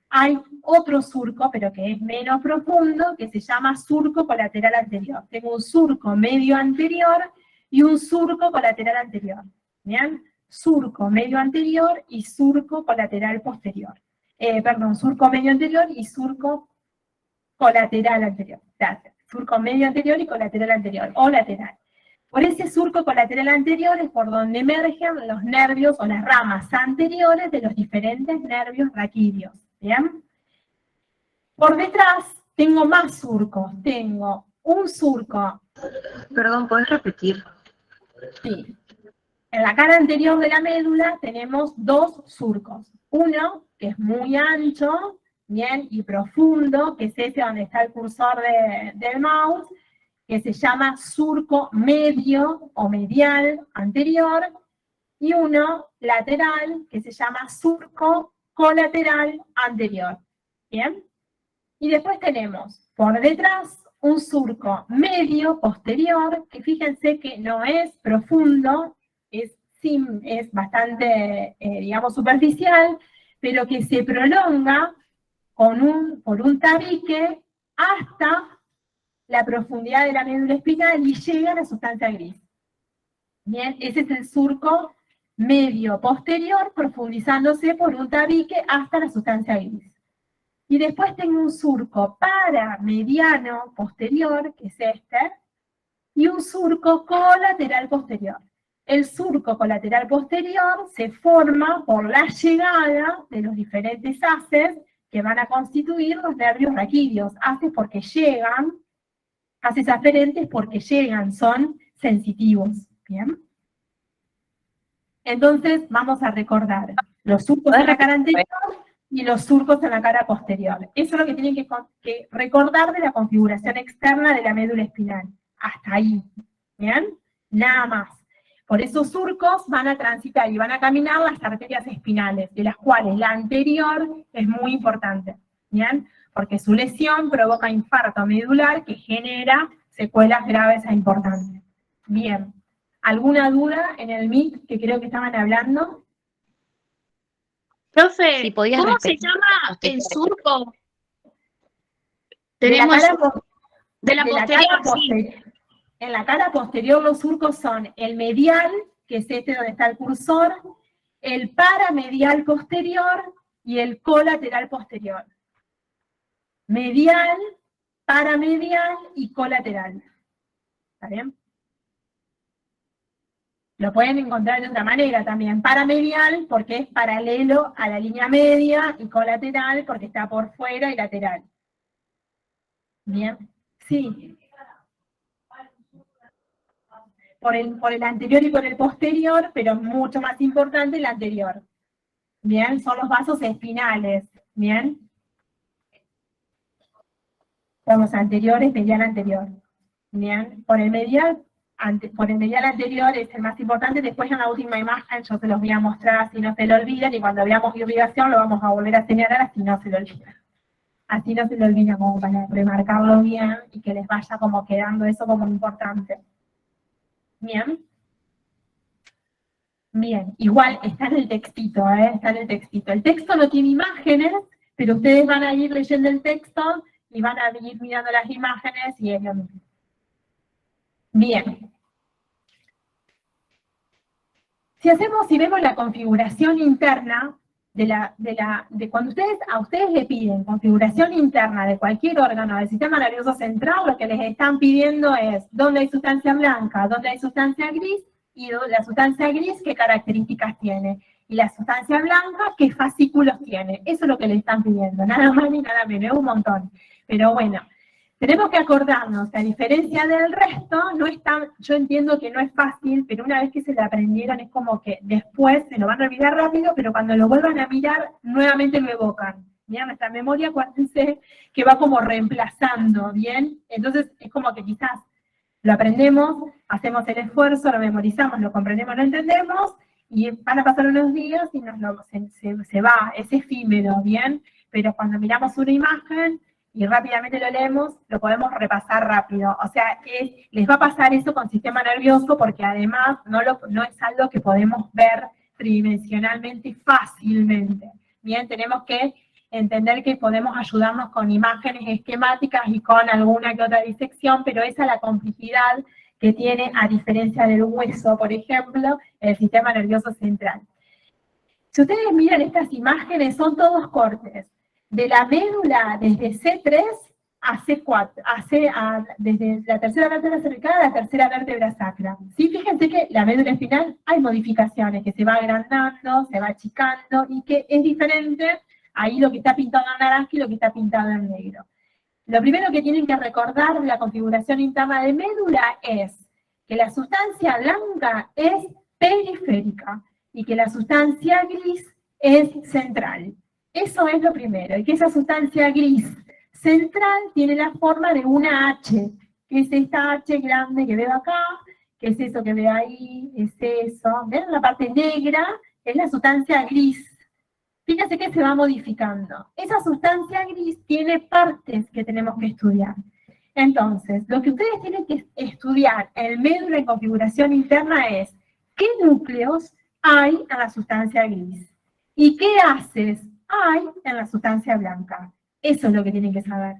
hay otro surco, pero que es menos profundo, que se llama surco colateral anterior. Tengo un surco medio anterior y un surco colateral anterior. ¿Bien? Surco medio anterior y surco colateral posterior. Surco medio anterior y surco colateral anterior. Gracias. Surco medio anterior y colateral anterior, o lateral. Por ese surco colateral anterior es por donde emergen los nervios o las ramas anteriores de los diferentes nervios raquídeos. ¿Bien? Por detrás tengo más surcos. Tengo un surco. Perdón, ¿puedes repetir? Sí. En la cara anterior de la médula tenemos dos surcos. Uno que es muy ancho, bien, y profundo, que es ese donde está el cursor del mouse, que se llama surco medio o medial anterior, y uno lateral, que se llama surco colateral anterior. ¿Bien? Y después tenemos por detrás un surco medio posterior, que fíjense que no es profundo, es bastante, digamos, superficial, pero que se prolonga por un tabique hasta la profundidad de la médula espinal y llega a la sustancia gris. Bien, ese es el surco medio posterior, profundizándose por un tabique hasta la sustancia gris. Y después tengo un surco paramediano posterior, que es este, y un surco colateral posterior. El surco colateral posterior se forma por la llegada de los diferentes haces que van a constituir los nervios raquídeos. Haces porque llegan, haces aferentes porque llegan, son sensitivos. ¿Bien? Entonces vamos a recordar los surcos de la cara anterior, y los surcos en la cara posterior. Eso es lo que tienen que recordar de la configuración externa de la médula espinal. Hasta ahí, ¿bien? Nada más. Por esos surcos van a transitar y van a caminar las arterias espinales, de las cuales la anterior es muy importante, ¿bien? Porque su lesión provoca infarto medular que genera secuelas graves e importantes. Bien. ¿Alguna duda en el MIT que creo que estaban hablando? Profe, Si podías ¿cómo se repetir. llama el surco? De la Tenemos cara pos- de la de la posterior, cara sí. posterior. En la cara posterior los surcos son el medial, que es este donde está el cursor, el paramedial posterior y el colateral posterior. Medial, paramedial y colateral. ¿Está bien? Lo pueden encontrar de otra manera también. Paramedial porque es paralelo a la línea media y colateral porque está por fuera y lateral. Bien. Sí. Por el anterior y por el posterior, pero mucho más importante el anterior. Bien, son los vasos espinales. Bien. Son los anteriores, medial anterior. Bien. Por el medial anterior es el más importante. Después en la última imagen yo se los voy a mostrar así no se lo olviden, y cuando veamos irrigación lo vamos a volver a señalar así no se lo olviden. Así no se lo olviden, como para remarcarlo bien y que les vaya como quedando eso como importante. Bien. Bien, igual está en el textito, está en el textito. El texto no tiene imágenes, pero ustedes van a ir leyendo el texto y van a ir mirando las imágenes y es lo mismo. Bien. Si vemos la configuración interna de cuando a ustedes le piden configuración interna de cualquier órgano del sistema nervioso central, lo que les están pidiendo es dónde hay sustancia blanca, dónde hay sustancia gris, y la sustancia gris qué características tiene, y la sustancia blanca qué fascículos tiene. Eso es lo que les están pidiendo, nada más ni nada menos, es un montón. Pero bueno, tenemos que acordarnos que a diferencia del resto, yo entiendo que no es fácil, pero una vez que se lo aprendieron es como que después se lo van a olvidar rápido, pero cuando lo vuelvan a mirar, nuevamente lo evocan. ¿Bien? Nuestra memoria, acuérdense que va como reemplazando, ¿bien? Entonces es como que quizás lo aprendemos, hacemos el esfuerzo, lo memorizamos, lo comprendemos, lo entendemos, y van a pasar unos días y se va, es efímero, ¿bien? Pero cuando miramos una imagen y rápidamente lo leemos, lo podemos repasar rápido. O sea, les va a pasar eso con sistema nervioso porque además no es algo que podemos ver tridimensionalmente fácilmente. Bien, tenemos que entender que podemos ayudarnos con imágenes esquemáticas y con alguna que otra disección, pero esa es la complejidad que tiene, a diferencia del hueso, por ejemplo, el sistema nervioso central. Si ustedes miran estas imágenes, son todos cortes. De la médula desde C3 a C4, desde la tercera vértebra cervical a la tercera vértebra sacra. ¿Sí? Fíjense que la médula espinal hay modificaciones, que se va agrandando, se va achicando, y que es diferente ahí lo que está pintado en naranja y lo que está pintado en negro. Lo primero que tienen que recordar de la configuración interna de médula es que la sustancia blanca es periférica y que la sustancia gris es central. Eso es lo primero, y que esa sustancia gris central tiene la forma de una H, que es esta H grande que veo acá, que es eso que veo ahí, es eso. ¿Ven? La parte negra es la sustancia gris. Fíjense que se va modificando. Esa sustancia gris tiene partes que tenemos que estudiar. Entonces, lo que ustedes tienen que estudiar en el médula en configuración interna es qué núcleos hay en la sustancia gris y qué haces hay en la sustancia blanca. Eso es lo que tienen que saber.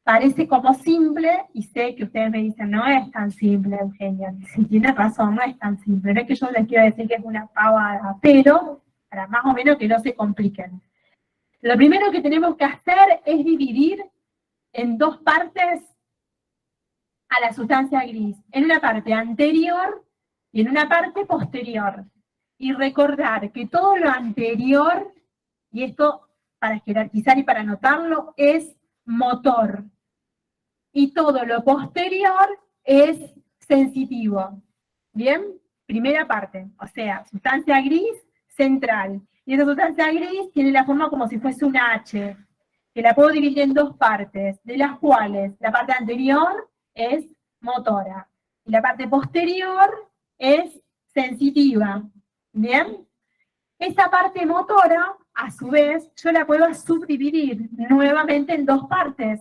Parece como simple, y sé que ustedes me dicen, no es tan simple, Eugenia. Si tienes razón, no es tan simple. No es que yo les quiera decir que es una pavada, pero para más o menos que no se compliquen. Lo primero que tenemos que hacer es dividir en dos partes a la sustancia gris. En una parte anterior y en una parte posterior. Y recordar que todo lo anterior, y esto para jerarquizar y para anotarlo, es motor. Y todo lo posterior es sensitivo. ¿Bien? Primera parte, o sea, sustancia gris central. Y esa sustancia gris tiene la forma como si fuese una H, que la puedo dividir en dos partes, de las cuales la parte anterior es motora, y la parte posterior es sensitiva, ¿bien? Esa parte motora, a su vez, yo la puedo subdividir nuevamente en dos partes.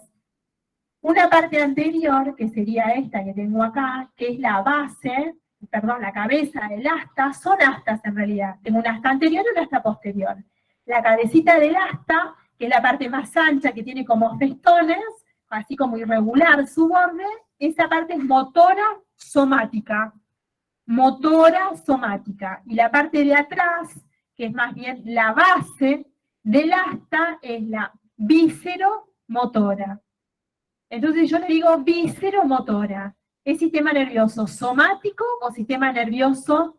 Una parte anterior, que sería esta que tengo acá, que es la base, perdón, la cabeza del asta, son astas en realidad. Tengo un asta anterior y un asta posterior. La cabecita del asta, que es la parte más ancha, que tiene como festones, así como irregular su borde, esa parte es motora somática. Motora somática. Y la parte de atrás, que es más bien la base del asta, es la vísceromotora. Entonces yo le digo vísceromotora. ¿Es sistema nervioso somático o sistema nervioso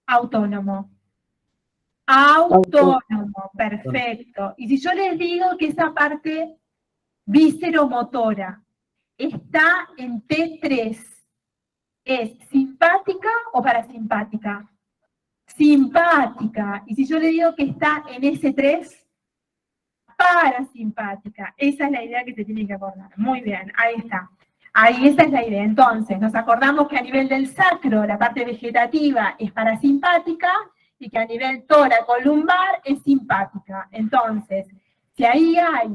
autónomo? Autónomo, perfecto. Y si yo les digo que esa parte vísceromotora está en T3, ¿es simpática o parasimpática? Simpática. Y si yo le digo que está en S3, parasimpática. Esa es la idea que se tiene que acordar. Muy bien, ahí está. Ahí esa es la idea. Entonces, nos acordamos que a nivel del sacro, la parte vegetativa es parasimpática y que a nivel tóraco-lumbar es simpática. Entonces, si ahí hay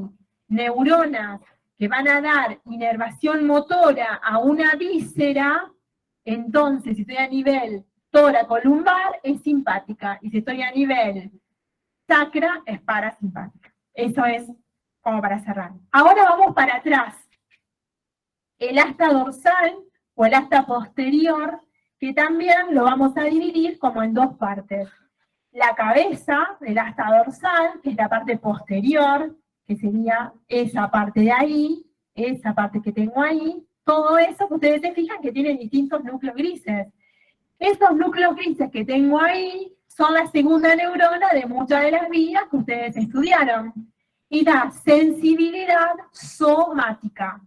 neuronas que van a dar inervación motora a una víscera, entonces, si estoy a nivel tóraco-lumbar, es simpática. Y si estoy a nivel sacra, es parasimpática. Eso es como para cerrar. Ahora vamos para atrás. El asta dorsal o el asta posterior, que también lo vamos a dividir como en dos partes. La cabeza del asta dorsal, que es la parte posterior, que sería esa parte de ahí, esa parte que tengo ahí, todo eso que ustedes se fijan que tienen distintos núcleos grises. Esos núcleos grises que tengo ahí son la segunda neurona de muchas de las vías que ustedes estudiaron. Y da sensibilidad somática.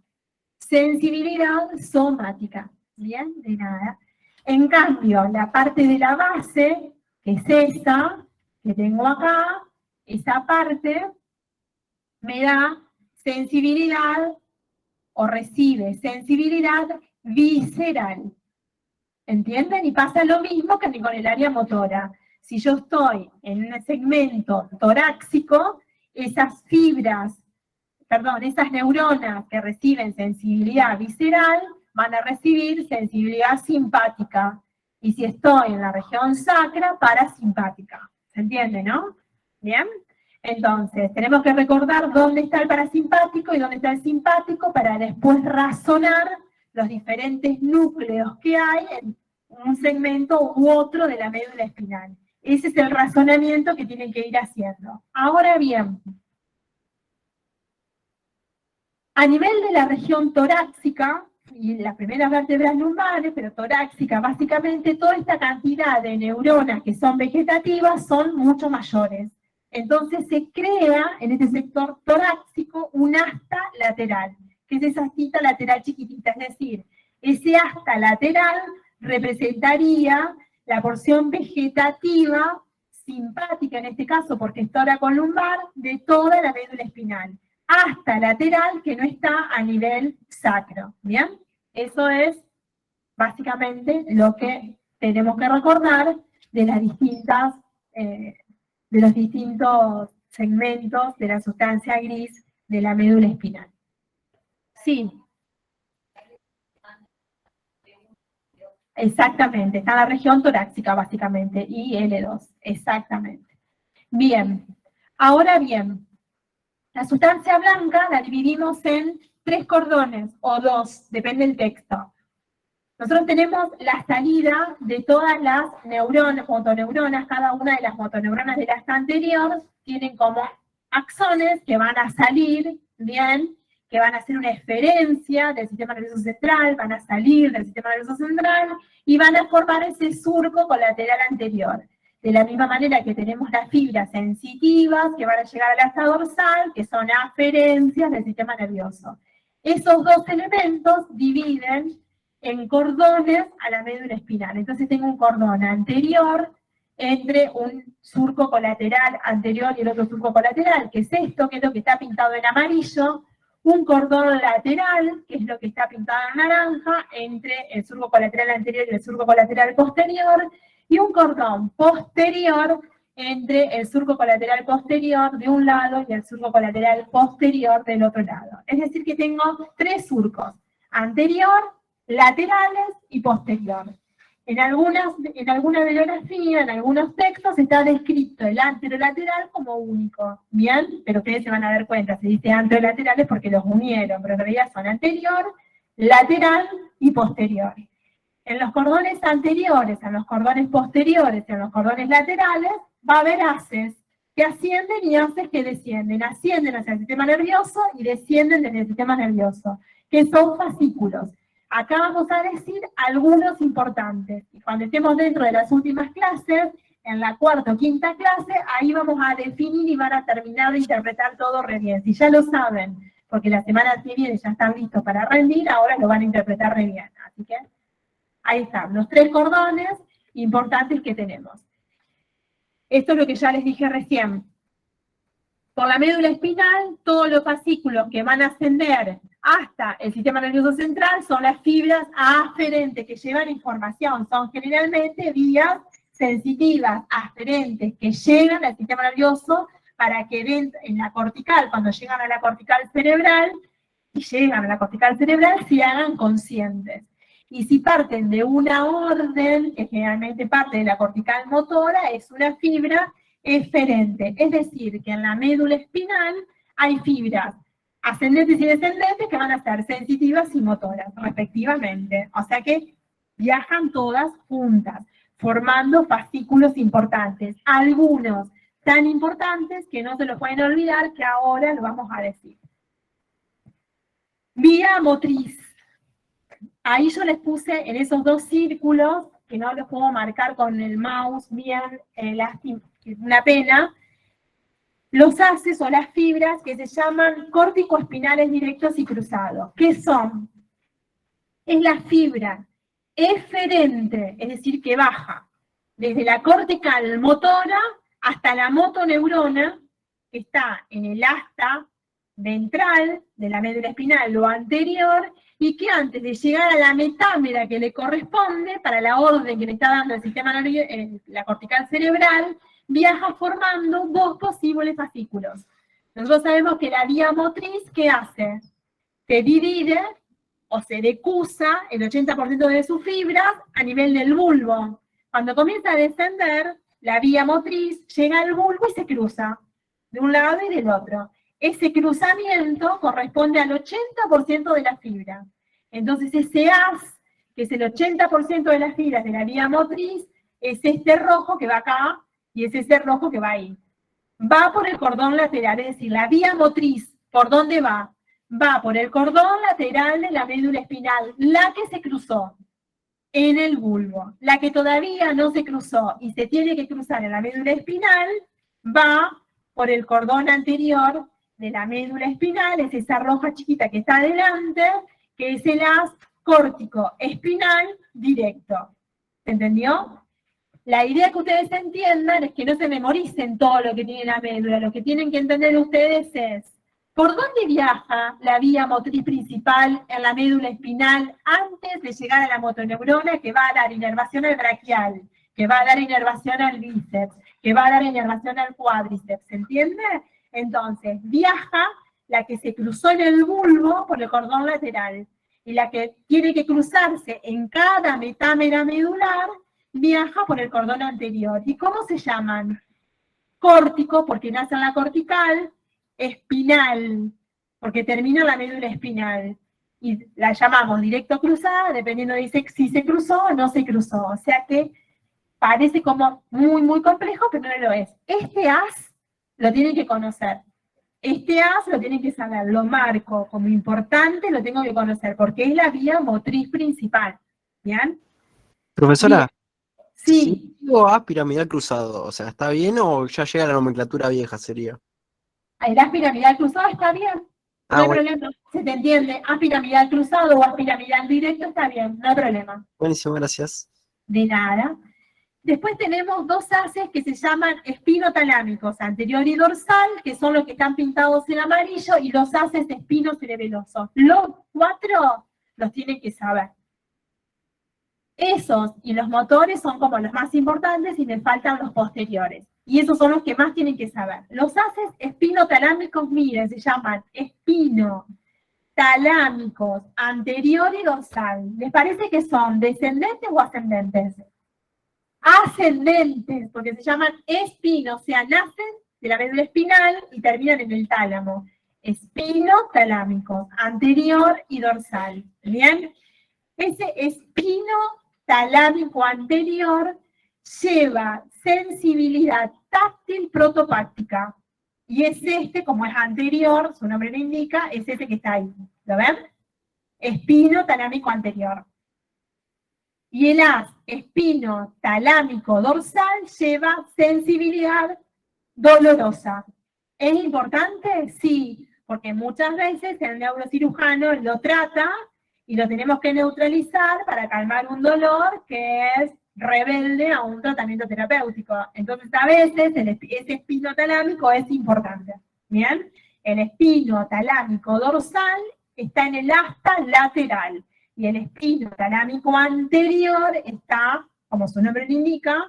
Sensibilidad somática. Bien, de nada. En cambio, la parte de la base, que es esa, que tengo acá, esa parte me da sensibilidad o recibe sensibilidad visceral. ¿Entienden? Y pasa lo mismo que con el área motora. Si yo estoy en un segmento torácico, esas fibras, perdón, esas neuronas que reciben sensibilidad visceral van a recibir sensibilidad simpática. Y si estoy en la región sacra, parasimpática. ¿Se entiende, no? ¿Bien? Entonces, tenemos que recordar dónde está el parasimpático y dónde está el simpático para después razonar los diferentes núcleos que hay en un segmento u otro de la médula espinal. Ese es el razonamiento que tienen que ir haciendo. Ahora bien, a nivel de la región torácica, y las primeras vértebras lumbares, pero torácica, básicamente toda esta cantidad de neuronas que son vegetativas son mucho mayores. Entonces se crea en este sector torácico un asta lateral, que es esa astita lateral chiquitita, es decir, ese asta lateral representaría la porción vegetativa, simpática en este caso, porque es tóraco-lumbar, de toda la médula espinal. Asta lateral que no está a nivel sacro, ¿bien? Eso es básicamente lo que tenemos que recordar de las distintas, de los distintos segmentos de la sustancia gris de la médula espinal. Sí. Exactamente, está en la región torácica básicamente, y L2, exactamente. Bien, ahora bien, la sustancia blanca la dividimos en 3 cordones, o 2, depende del texto. Nosotros tenemos la salida de todas las neuronas, motoneuronas, cada una de las motoneuronas del asta anterior tienen como axones que van a salir, bien, que van a hacer una eferencia del sistema nervioso central, van a salir del sistema nervioso central y van a formar ese surco colateral anterior. De la misma manera que tenemos las fibras sensitivas que van a llegar al asta dorsal, que son aferencias del sistema nervioso. Esos dos elementos dividen en cordones a la médula espinal. Entonces tengo un cordón anterior entre un surco colateral anterior y el otro surco colateral, que es esto, que es lo que está pintado en amarillo, un cordón lateral, que es lo que está pintado en naranja, entre el surco colateral anterior y el surco colateral posterior, y un cordón posterior entre el surco colateral posterior de un lado y el surco colateral posterior del otro lado. Es decir, que tengo 3 surcos, anterior, laterales y posterior. En alguna bibliografía, en algunos textos, está descrito el anterolateral como único, ¿bien? Pero ustedes se van a dar cuenta, se dice anterolaterales porque los unieron, pero en realidad son anterior, lateral y posterior. En los cordones anteriores, en los cordones posteriores y en los cordones laterales, va a haber haces que ascienden y haces que descienden. Ascienden hacia el sistema nervioso y descienden desde el sistema nervioso, que son fascículos. Acá vamos a decir algunos importantes. Y cuando estemos dentro de las últimas clases, en la cuarta o quinta clase, ahí vamos a definir y van a terminar de interpretar todo re bien. Si ya lo saben, porque la semana que viene ya están listos para rendir, ahora lo van a interpretar re bien. Así que ahí están, los 3 cordones importantes que tenemos. Esto es lo que ya les dije recién. Por la médula espinal, todos los fascículos que van a ascender hasta el sistema nervioso central son las fibras aferentes que llevan información. Son generalmente vías sensitivas aferentes que llegan al sistema nervioso para que en la cortical, cuando llegan a la cortical cerebral, y llegan a la cortical cerebral, se hagan conscientes. Y si parten de una orden, que generalmente parte de la cortical motora, es una fibra eferente. Es decir, que en la médula espinal hay fibras ascendentes y descendentes que van a ser sensitivas y motoras, respectivamente. O sea que viajan todas juntas, formando fascículos importantes. Algunos tan importantes que no se los pueden olvidar, que ahora lo vamos a decir. Vía motriz. Ahí yo les puse en esos 2 círculos, que no los puedo marcar con el mouse bien, una pena, los haces o las fibras que se llaman córtico-espinales directos y cruzados. ¿Qué son? Es la fibra eferente, es decir, que baja desde la cortical motora hasta la motoneurona, que está en el asta ventral de la médula espinal, lo anterior, y que antes de llegar a la metámera que le corresponde, para la orden que le está dando el sistema nervioso, la cortical cerebral, viaja formando 2 posibles fascículos. Nosotros sabemos que la vía motriz, ¿qué hace? Se divide o se decusa el 80% de sus fibras a nivel del bulbo. Cuando comienza a descender, la vía motriz llega al bulbo y se cruza de un lado y del otro. Ese cruzamiento corresponde al 80% de la fibra. Entonces ese haz, que es el 80% de las fibras de la vía motriz, es este rojo que va acá y es ese rojo que va ahí. Va por el cordón lateral, es decir, la vía motriz, ¿por dónde va? Va por el cordón lateral de la médula espinal, la que se cruzó en el bulbo. La que todavía no se cruzó y se tiene que cruzar en la médula espinal, va por el cordón anterior de la médula espinal, es esa roja chiquita que está adelante, que es el haz córtico espinal directo. ¿Se entendió? La idea que ustedes entiendan es que no se memoricen todo lo que tiene la médula. Lo que tienen que entender ustedes es por dónde viaja la vía motriz principal en la médula espinal antes de llegar a la motoneurona, que va a dar inervación al braquial, que va a dar inervación al bíceps, que va a dar inervación al cuádriceps. ¿Se entiende? Entonces, viaja la que se cruzó en el bulbo por el cordón lateral, y la que tiene que cruzarse en cada metámera medular, viaja por el cordón anterior. ¿Y cómo se llaman? Córtico, porque nace en la cortical, espinal, porque termina en la médula espinal. Y la llamamos directo cruzada, dependiendo de si se cruzó o no se cruzó. O sea que parece como muy, muy complejo, pero no lo es. Este haz lo tienen que conocer. Este haz lo tienen que saber, lo marco como importante, lo tengo que conocer, porque es la vía motriz principal. ¿Bien? Profesora, Bien. Sí. si digo A piramidal cruzado, o sea, ¿está bien o ya llega la nomenclatura vieja sería? El haz piramidal cruzado está bien. No hay problema, se te entiende. Haz piramidal cruzado o haz piramidal directo está bien, no hay problema. Buenísimo, gracias. De nada. Después tenemos dos haces que se llaman espinotalámicos, anterior y dorsal, que son los que están pintados en amarillo, y los haces espinocerebelosos. Los cuatro los tienen que saber. Esos y los motores son como los más importantes y me faltan los posteriores. Y esos son los que más tienen que saber. Los haces espinotalámicos, miren, se llaman espinotalámicos, anterior y dorsal. ¿Les parece que son descendentes o ascendentes? Ascendentes, porque se llaman espinos, o sea, nacen de la médula espinal y terminan en el tálamo. Espinotalámicos, anterior y dorsal. ¿Bien? Ese espinotalámico anterior lleva sensibilidad táctil protopáctica. Y es este, como es anterior, su nombre lo indica, es ese que está ahí. ¿Lo ven? Espinotalámico anterior. Y el haz espinotalámico dorsal lleva sensibilidad dolorosa. ¿Es importante? Sí, porque muchas veces el neurocirujano lo trata y lo tenemos que neutralizar para calmar un dolor que es rebelde a un tratamiento terapéutico. Entonces, a veces ese espinotalámico es importante. ¿Bien? El espinotalámico dorsal está en el asta lateral y el espinotalámico anterior está, como su nombre lo indica,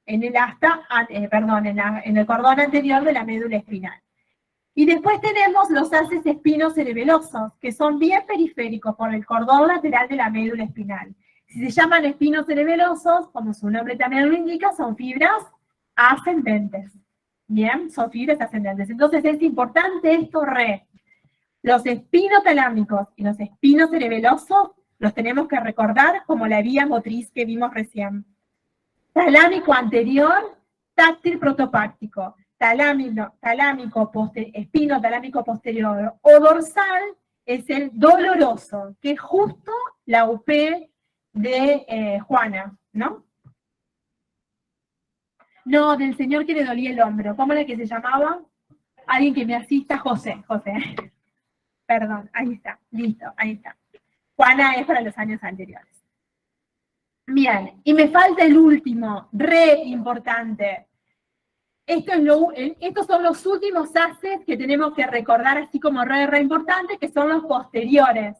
en el asta, en el cordón anterior de la médula espinal. Y después tenemos los haces espinocerebelosos, que son bien periféricos por el cordón lateral de la médula espinal. Si se llaman espinocerebelosos, como su nombre también lo indica, son fibras ascendentes. Bien, son fibras ascendentes. Entonces es importante esto, los espinotalámicos y los espinocerebelosos los tenemos que recordar como la vía motriz que vimos recién. Talámico anterior, táctil protopáctico. Espinotalámico posterior o dorsal es el doloroso, que es justo la UP de Juana, ¿no? No, del señor que le dolía el hombro. ¿Cómo era que se llamaba? Alguien que me asista, José. Perdón, ahí está, listo, ahí está. Juana es para los años anteriores. Bien, y me falta el último, re importante. Estos son los últimos haces que tenemos que recordar, así como re importante, que son los posteriores,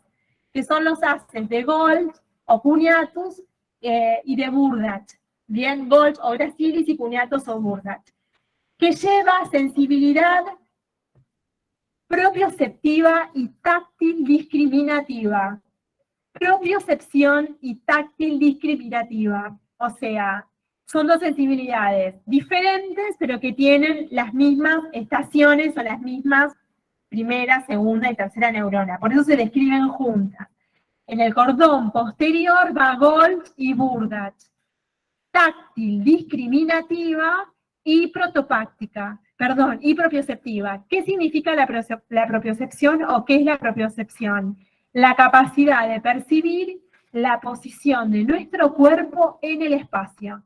que son los haces de Golgi o cuneatus y de Burdach. Bien, Golgi o gracilis y cuneatus o Burdach, que lleva sensibilidad propioceptiva y táctil discriminativa. Propiocepción y táctil discriminativa, o sea, son dos sensibilidades diferentes, pero que tienen las mismas estaciones o las mismas primera, segunda y tercera neurona. Por eso se describen juntas. En el cordón posterior va Golgi y Burdach. Táctil, discriminativa y protopáctica. Perdón, y propioceptiva. ¿Qué significa la propiocepción o qué es la propiocepción? La capacidad de percibir la posición de nuestro cuerpo en el espacio.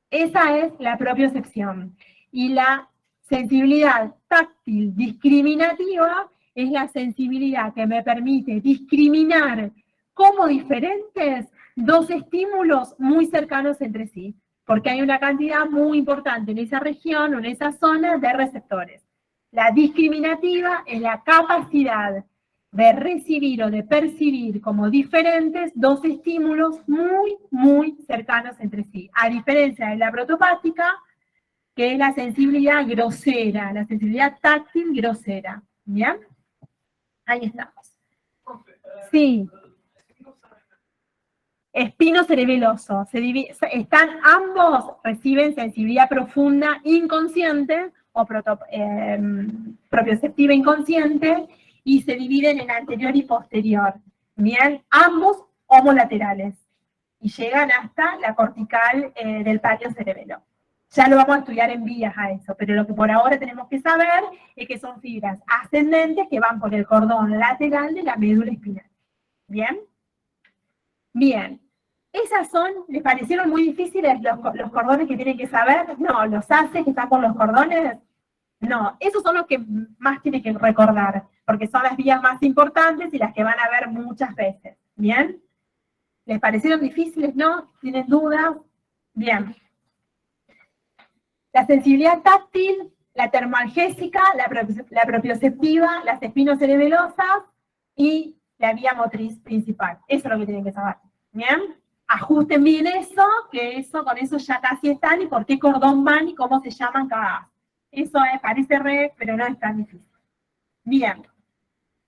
Esa es la propiocepción. Y la sensibilidad táctil discriminativa es la sensibilidad que me permite discriminar como diferentes dos estímulos muy cercanos entre sí, porque hay una cantidad muy importante en esa región o en esa zona de receptores. La discriminativa es la capacidad de recibir o de percibir como diferentes dos estímulos muy cercanos entre sí, a diferencia de la protopática, que es la sensibilidad grosera, la sensibilidad táctil grosera. ¿Bien? Ahí estamos. Sí. Espinocerebeloso. Están ambos, reciben sensibilidad profunda inconsciente o propioceptiva inconsciente, y se dividen en anterior y posterior. Bien, ambos homolaterales. Y llegan hasta la cortical del tallo cerebelo. Ya lo vamos a estudiar en vías a eso, pero lo que por ahora tenemos que saber es que son fibras ascendentes que van por el cordón lateral de la médula espinal. ¿Bien? Bien. ¿Esas son, les parecieron muy difíciles los cordones que tienen que saber? No, los haces que están por los cordones. No, esos son los que más tienen que recordar, porque son las vías más importantes y las que van a ver muchas veces. ¿Bien? ¿Les parecieron difíciles? ¿No? ¿Tienen dudas? Bien. La sensibilidad táctil, la termoalgésica, la propioceptiva, las espinocerebelosas y la vía motriz principal. Eso es lo que tienen que saber. ¿Bien? Ajusten bien eso, que con eso ya casi están, y por qué cordón van y cómo se llaman cada. Eso parece re, pero no es tan difícil. Bien.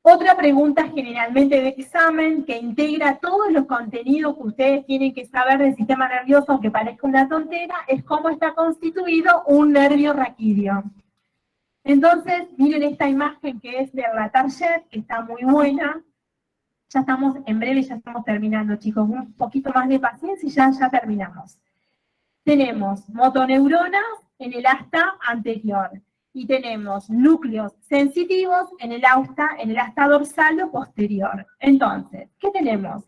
Otra pregunta generalmente de examen que integra todos los contenidos que ustedes tienen que saber del sistema nervioso, aunque parezca una tontera, es cómo está constituido un nervio raquídeo. Entonces, miren esta imagen que es de Latarjet, que está muy buena. Ya estamos, en breve ya estamos terminando, chicos. Un poquito más de paciencia y ya terminamos. Tenemos motoneuronas en el asta anterior. Y tenemos núcleos sensitivos en el asta dorsal o posterior. Entonces, ¿qué tenemos?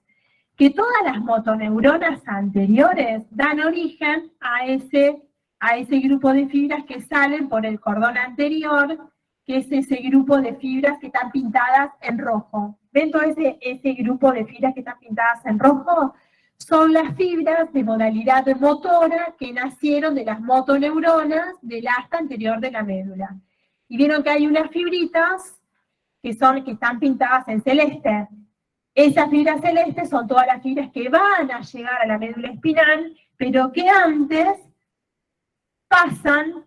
Que todas las motoneuronas anteriores dan origen a ese grupo de fibras que salen por el cordón anterior, que es ese grupo de fibras que están pintadas en rojo. ¿Ven todo ese grupo de fibras que están pintadas en rojo? Son las fibras de modalidad motora que nacieron de las motoneuronas del asta anterior de la médula. Y vieron que hay unas fibritas que están pintadas en celeste. Esas fibras celestes son todas las fibras que van a llegar a la médula espinal, pero que antes pasan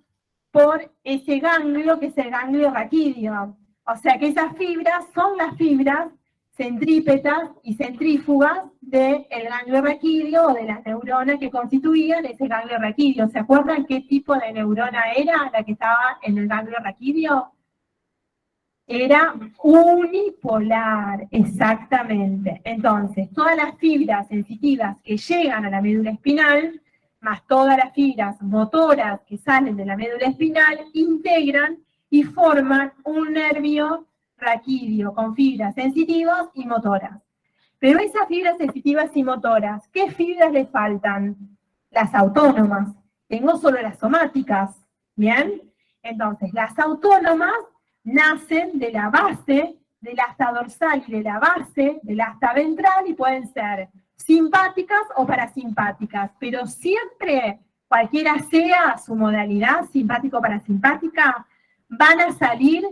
por ese ganglio que es el ganglio raquídeo. O sea que esas fibras son las fibras centrípetas y centrífugas del ganglio raquídeo o de las neuronas que constituían ese ganglio raquídeo. ¿Se acuerdan qué tipo de neurona era la que estaba en el ganglio raquídeo? Era unipolar, exactamente. Entonces, todas las fibras sensitivas que llegan a la médula espinal, más todas las fibras motoras que salen de la médula espinal, integran y forman un nervio raquídeo con fibras sensitivas y motoras. Pero esas fibras sensitivas y motoras, ¿qué fibras le faltan? Las autónomas. Tengo solo las somáticas, ¿bien? Entonces, las autónomas nacen de la base del asta dorsal y de la base del asta ventral y pueden ser simpáticas o parasimpáticas, pero siempre, cualquiera sea su modalidad, simpático o parasimpática, van a salir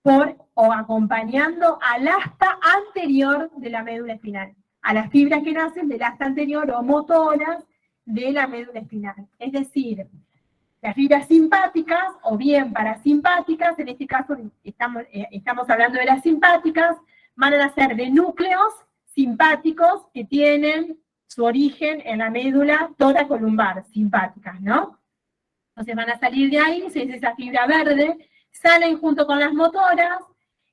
por o acompañando al asta anterior de la médula espinal, a las fibras que nacen del asta anterior o motoras de la médula espinal. Es decir, las fibras simpáticas o bien parasimpáticas, en este caso estamos hablando de las simpáticas, van a nacer de núcleos simpáticos que tienen su origen en la médula toracolumbar, simpáticas, ¿no? Entonces van a salir de ahí, es esa fibra verde, salen junto con las motoras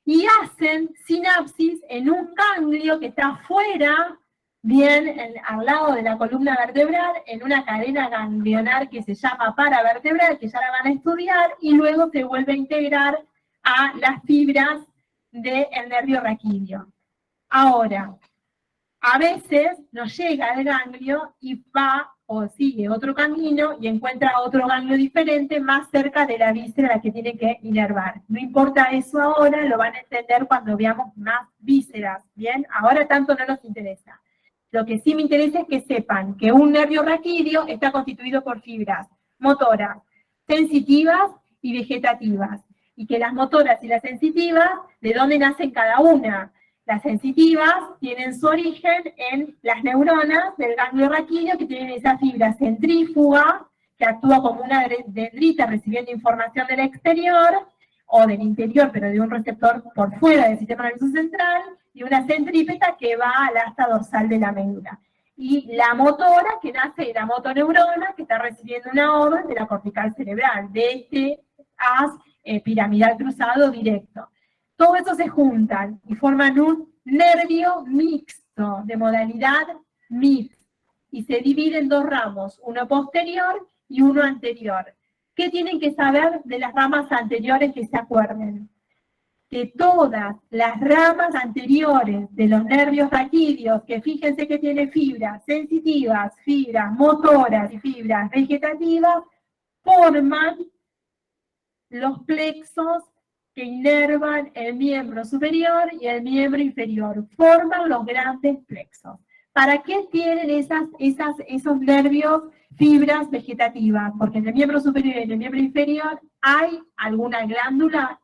y hacen sinapsis en un ganglio que está afuera, bien al lado de la columna vertebral, en una cadena ganglionar que se llama paravertebral, que ya la van a estudiar, y luego se vuelve a integrar a las fibras del nervio raquídeo. Ahora, a veces nos llega el ganglio y va o sigue otro camino y encuentra otro ganglio diferente más cerca de la víscera a la que tiene que inervar. No importa eso ahora, lo van a entender cuando veamos más vísceras, ¿bien? Ahora tanto no nos interesa. Lo que sí me interesa es que sepan que un nervio raquídeo está constituido por fibras motoras, sensitivas y vegetativas, y que las motoras y las sensitivas, ¿de dónde nacen cada una? Las sensitivas tienen su origen en las neuronas del ganglio raquídeo que tienen esa fibra centrífuga que actúa como una dendrita recibiendo información del exterior o del interior, pero de un receptor por fuera del sistema nervioso central, y una centrípeta que va al asta dorsal de la médula. Y la motora que nace de la motoneurona que está recibiendo una orden de la cortical cerebral, de este haz piramidal cruzado directo. Todo eso se juntan y forman un nervio mixto, de modalidad mixta, y se divide en dos ramos, uno posterior y uno anterior. ¿Qué tienen que saber de las ramas anteriores que se acuerden? Que todas las ramas anteriores de los nervios raquídeos, que fíjense que tienen fibras sensitivas, fibras motoras y fibras vegetativas, forman los plexos que inervan el miembro superior y el miembro inferior, forman los grandes plexos. ¿Para qué tienen esos nervios, fibras vegetativas? Porque en el miembro superior y en el miembro inferior hay alguna glándula.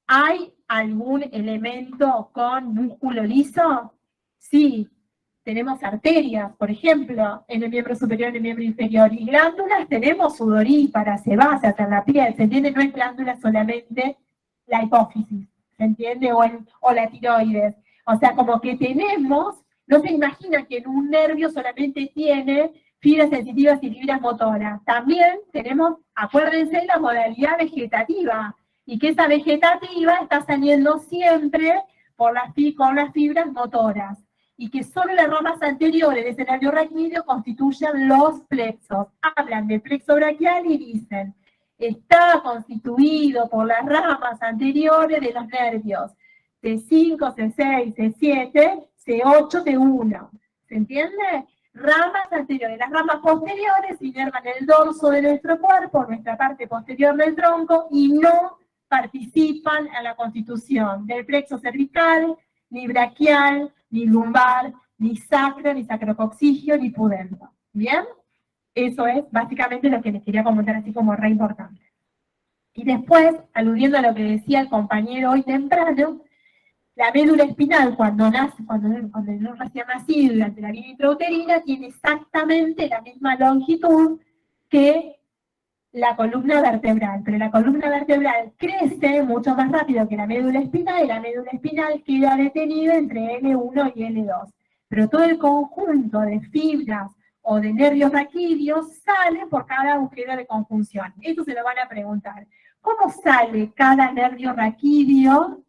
¿Hay algún elemento con músculo liso? Sí. Tenemos arterias, por ejemplo, en el miembro superior y en el miembro inferior. Y glándulas tenemos sudoríparas, sebáceas en la piel. ¿Se entiende? No es glándula solamente la hipófisis. ¿Se entiende? O la tiroides. O sea, como que tenemos, no se imagina que en un nervio solamente tiene fibras sensitivas y fibras motoras. También tenemos, acuérdense, la modalidad vegetativa. Y que esa vegetativa está saliendo siempre con las fibras motoras. Y que solo las ramas anteriores de ese nervio raquídeo constituyen los plexos. Hablan del plexo braquial y dicen, está constituido por las ramas anteriores de los nervios C5, C6, C7, C8, T1. ¿Se entiende? Ramas anteriores. Las ramas posteriores inervan el dorso de nuestro cuerpo, nuestra parte posterior del tronco, y no participan en la constitución del plexo cervical, ni braquial, ni lumbar, ni sacro, ni sacrococcigio, ni pudendo. ¿Bien? Eso es básicamente lo que les quería comentar así como re importante. Y después, aludiendo a lo que decía el compañero hoy temprano, la médula espinal cuando el recién nacido durante la vida intrauterina tiene exactamente la misma longitud que la columna vertebral, pero la columna vertebral crece mucho más rápido que la médula espinal y la médula espinal queda detenida entre L1 y L2. Pero todo el conjunto de fibras o de nervios raquídeos sale por cada agujero de conjunción. Eso se lo van a preguntar. ¿Cómo sale cada nervio raquídeo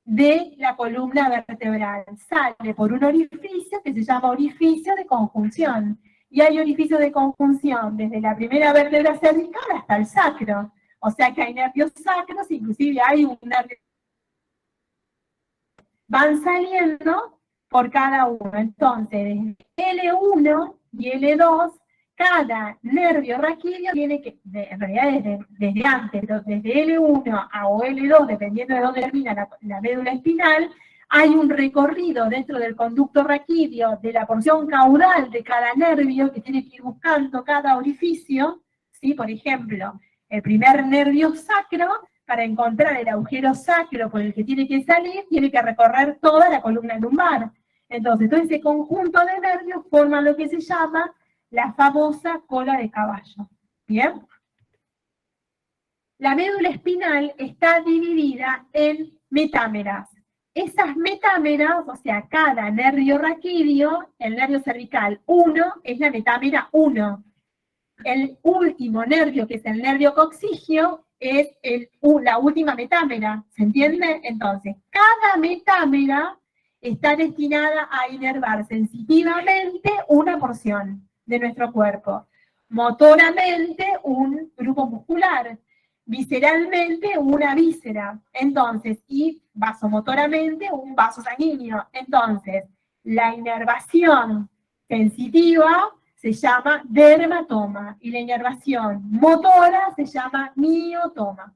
de la columna vertebral? Sale por un orificio que se llama orificio de conjunción. Y hay orificios de conjunción desde la primera vértebra cervical hasta el sacro. O sea que hay nervios sacros, inclusive hay un nervio. Van saliendo por cada uno. Entonces, desde L1 y L2, cada nervio raquídeo tiene que, en realidad desde antes, pero desde L1 a o L2, dependiendo de dónde termina la médula espinal, hay un recorrido dentro del conducto raquídeo de la porción caudal de cada nervio que tiene que ir buscando cada orificio, ¿sí? Por ejemplo, el primer nervio sacro, para encontrar el agujero sacro por el que tiene que salir, tiene que recorrer toda la columna lumbar. Entonces, todo ese conjunto de nervios forman lo que se llama la famosa cola de caballo. ¿Bien? La médula espinal está dividida en metámeras. Esas metámeras, o sea, cada nervio raquídeo, el nervio cervical 1 es la metámera 1. El último nervio, que es el nervio coccigio, es la última metámera. ¿Se entiende? Entonces, cada metámera está destinada a inervar sensitivamente una porción de nuestro cuerpo. Motoramente, un grupo muscular. Visceralmente, una víscera. Entonces, y vasomotoramente, un vaso sanguíneo. Entonces, la inervación sensitiva se llama dermatoma y la inervación motora se llama miotoma.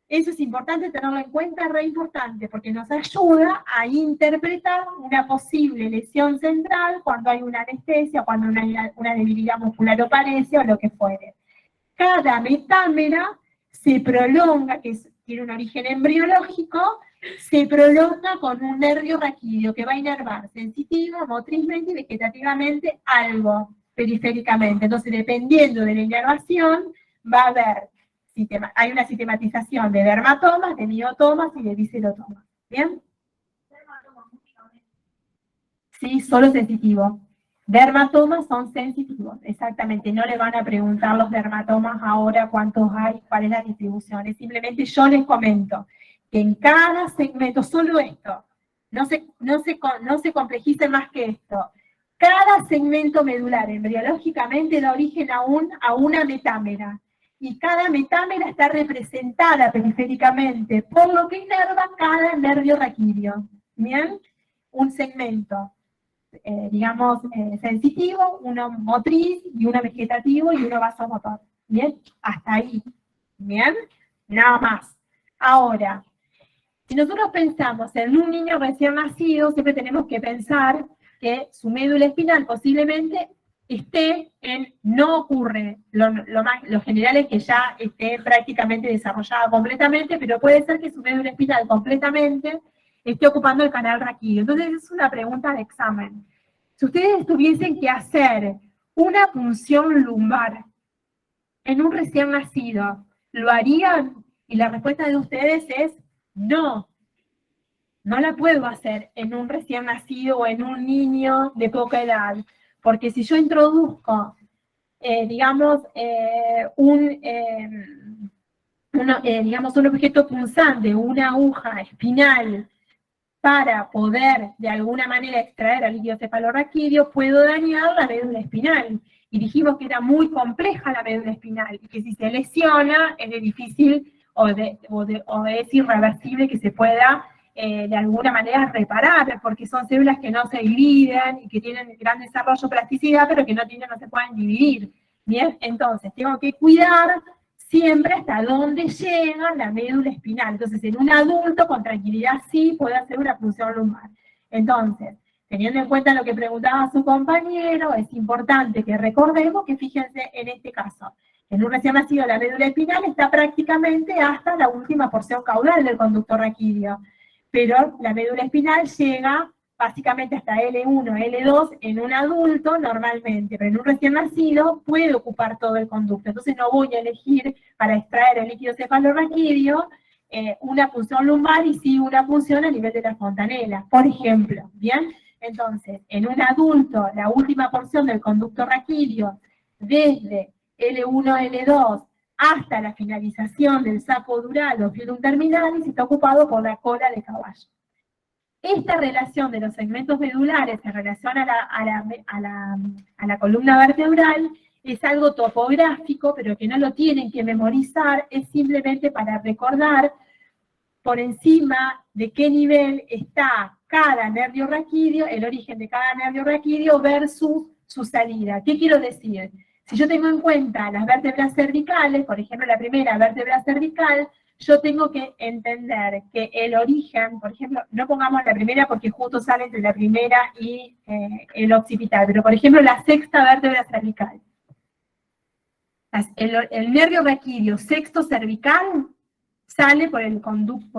Eso es importante tenerlo en cuenta, re importante, porque nos ayuda a interpretar una posible lesión central cuando hay una anestesia, cuando una debilidad muscular o parecia o lo que fuere. Cada metámera se prolonga, que tiene un origen embriológico, se prolonga con un nervio raquídeo que va a inervar sensitiva, motrizmente y vegetativamente algo periféricamente. Entonces, dependiendo de la inervación, va a haber, hay una sistematización de dermatomas, de miotomas y de viscerotomas. ¿Bien? Sí, solo sensitivo. Dermatomas son sensitivos, exactamente. No le van a preguntar los dermatomas ahora cuántos hay, cuál es la distribución. Es simplemente yo les comento que en cada segmento, solo esto, no se complejice más que esto. Cada segmento medular embriológicamente da origen a una metámera. Y cada metámera está representada periféricamente, por lo que inerva cada nervio raquídeo. ¿Bien? Un segmento. Digamos, sensitivo, uno motriz, y uno vegetativo, y uno vasomotor. ¿Bien? Hasta ahí. ¿Bien? Nada más. Ahora, Si nosotros pensamos en un niño recién nacido, siempre tenemos que pensar que su médula espinal posiblemente esté en, no ocurre, lo general es que ya esté prácticamente desarrollada completamente, pero puede ser que su médula espinal completamente esté ocupando el canal raquídeo. Entonces es una pregunta de examen. Si ustedes tuviesen que hacer una punción lumbar en un recién nacido, ¿lo harían? Y la respuesta de ustedes es no. No la puedo hacer en un recién nacido o en un niño de poca edad, porque si yo introduzco, digamos, un objeto punzante, una aguja espinal, para poder de alguna manera extraer al líquido cefalorraquídeo, puedo dañar la médula espinal. Y dijimos que era muy compleja la médula espinal, y que si se lesiona es de difícil o es irreversible que se pueda de alguna manera reparar, porque son células que no se dividen y que tienen gran desarrollo, plasticidad, pero que no se pueden dividir. Bien, entonces tengo que cuidar siempre hasta dónde llega la médula espinal. Entonces, en un adulto, con tranquilidad, sí puede hacer una punción lumbar. Entonces, teniendo en cuenta lo que preguntaba su compañero, es importante que recordemos que, fíjense, en este caso, en un recién nacido la médula espinal está prácticamente hasta la última porción caudal del conducto raquídeo, pero la médula espinal llega básicamente hasta L1, L2 en un adulto normalmente, pero en un recién nacido puede ocupar todo el conducto. Entonces no voy a elegir para extraer el líquido cefalorraquídeo una punción lumbar y sí una punción a nivel de la fontanela, por ejemplo, ¿bien? Entonces, en un adulto, la última porción del conducto raquídeo, desde L1, L2, hasta la finalización del saco dural o filum terminalis, está ocupado por la cola de caballo. Esta relación de los segmentos medulares en relación a la columna vertebral es algo topográfico, pero que no lo tienen que memorizar, es simplemente para recordar por encima de qué nivel está cada nervio raquídeo, el origen de cada nervio raquídeo versus su salida. ¿Qué quiero decir? Si yo tengo en cuenta las vértebras cervicales, por ejemplo la primera vértebra cervical, yo tengo que entender que el origen, por ejemplo, no pongamos la primera porque justo sale entre la primera y el occipital, pero por ejemplo la sexta vértebra cervical. El nervio raquídeo sexto cervical sale por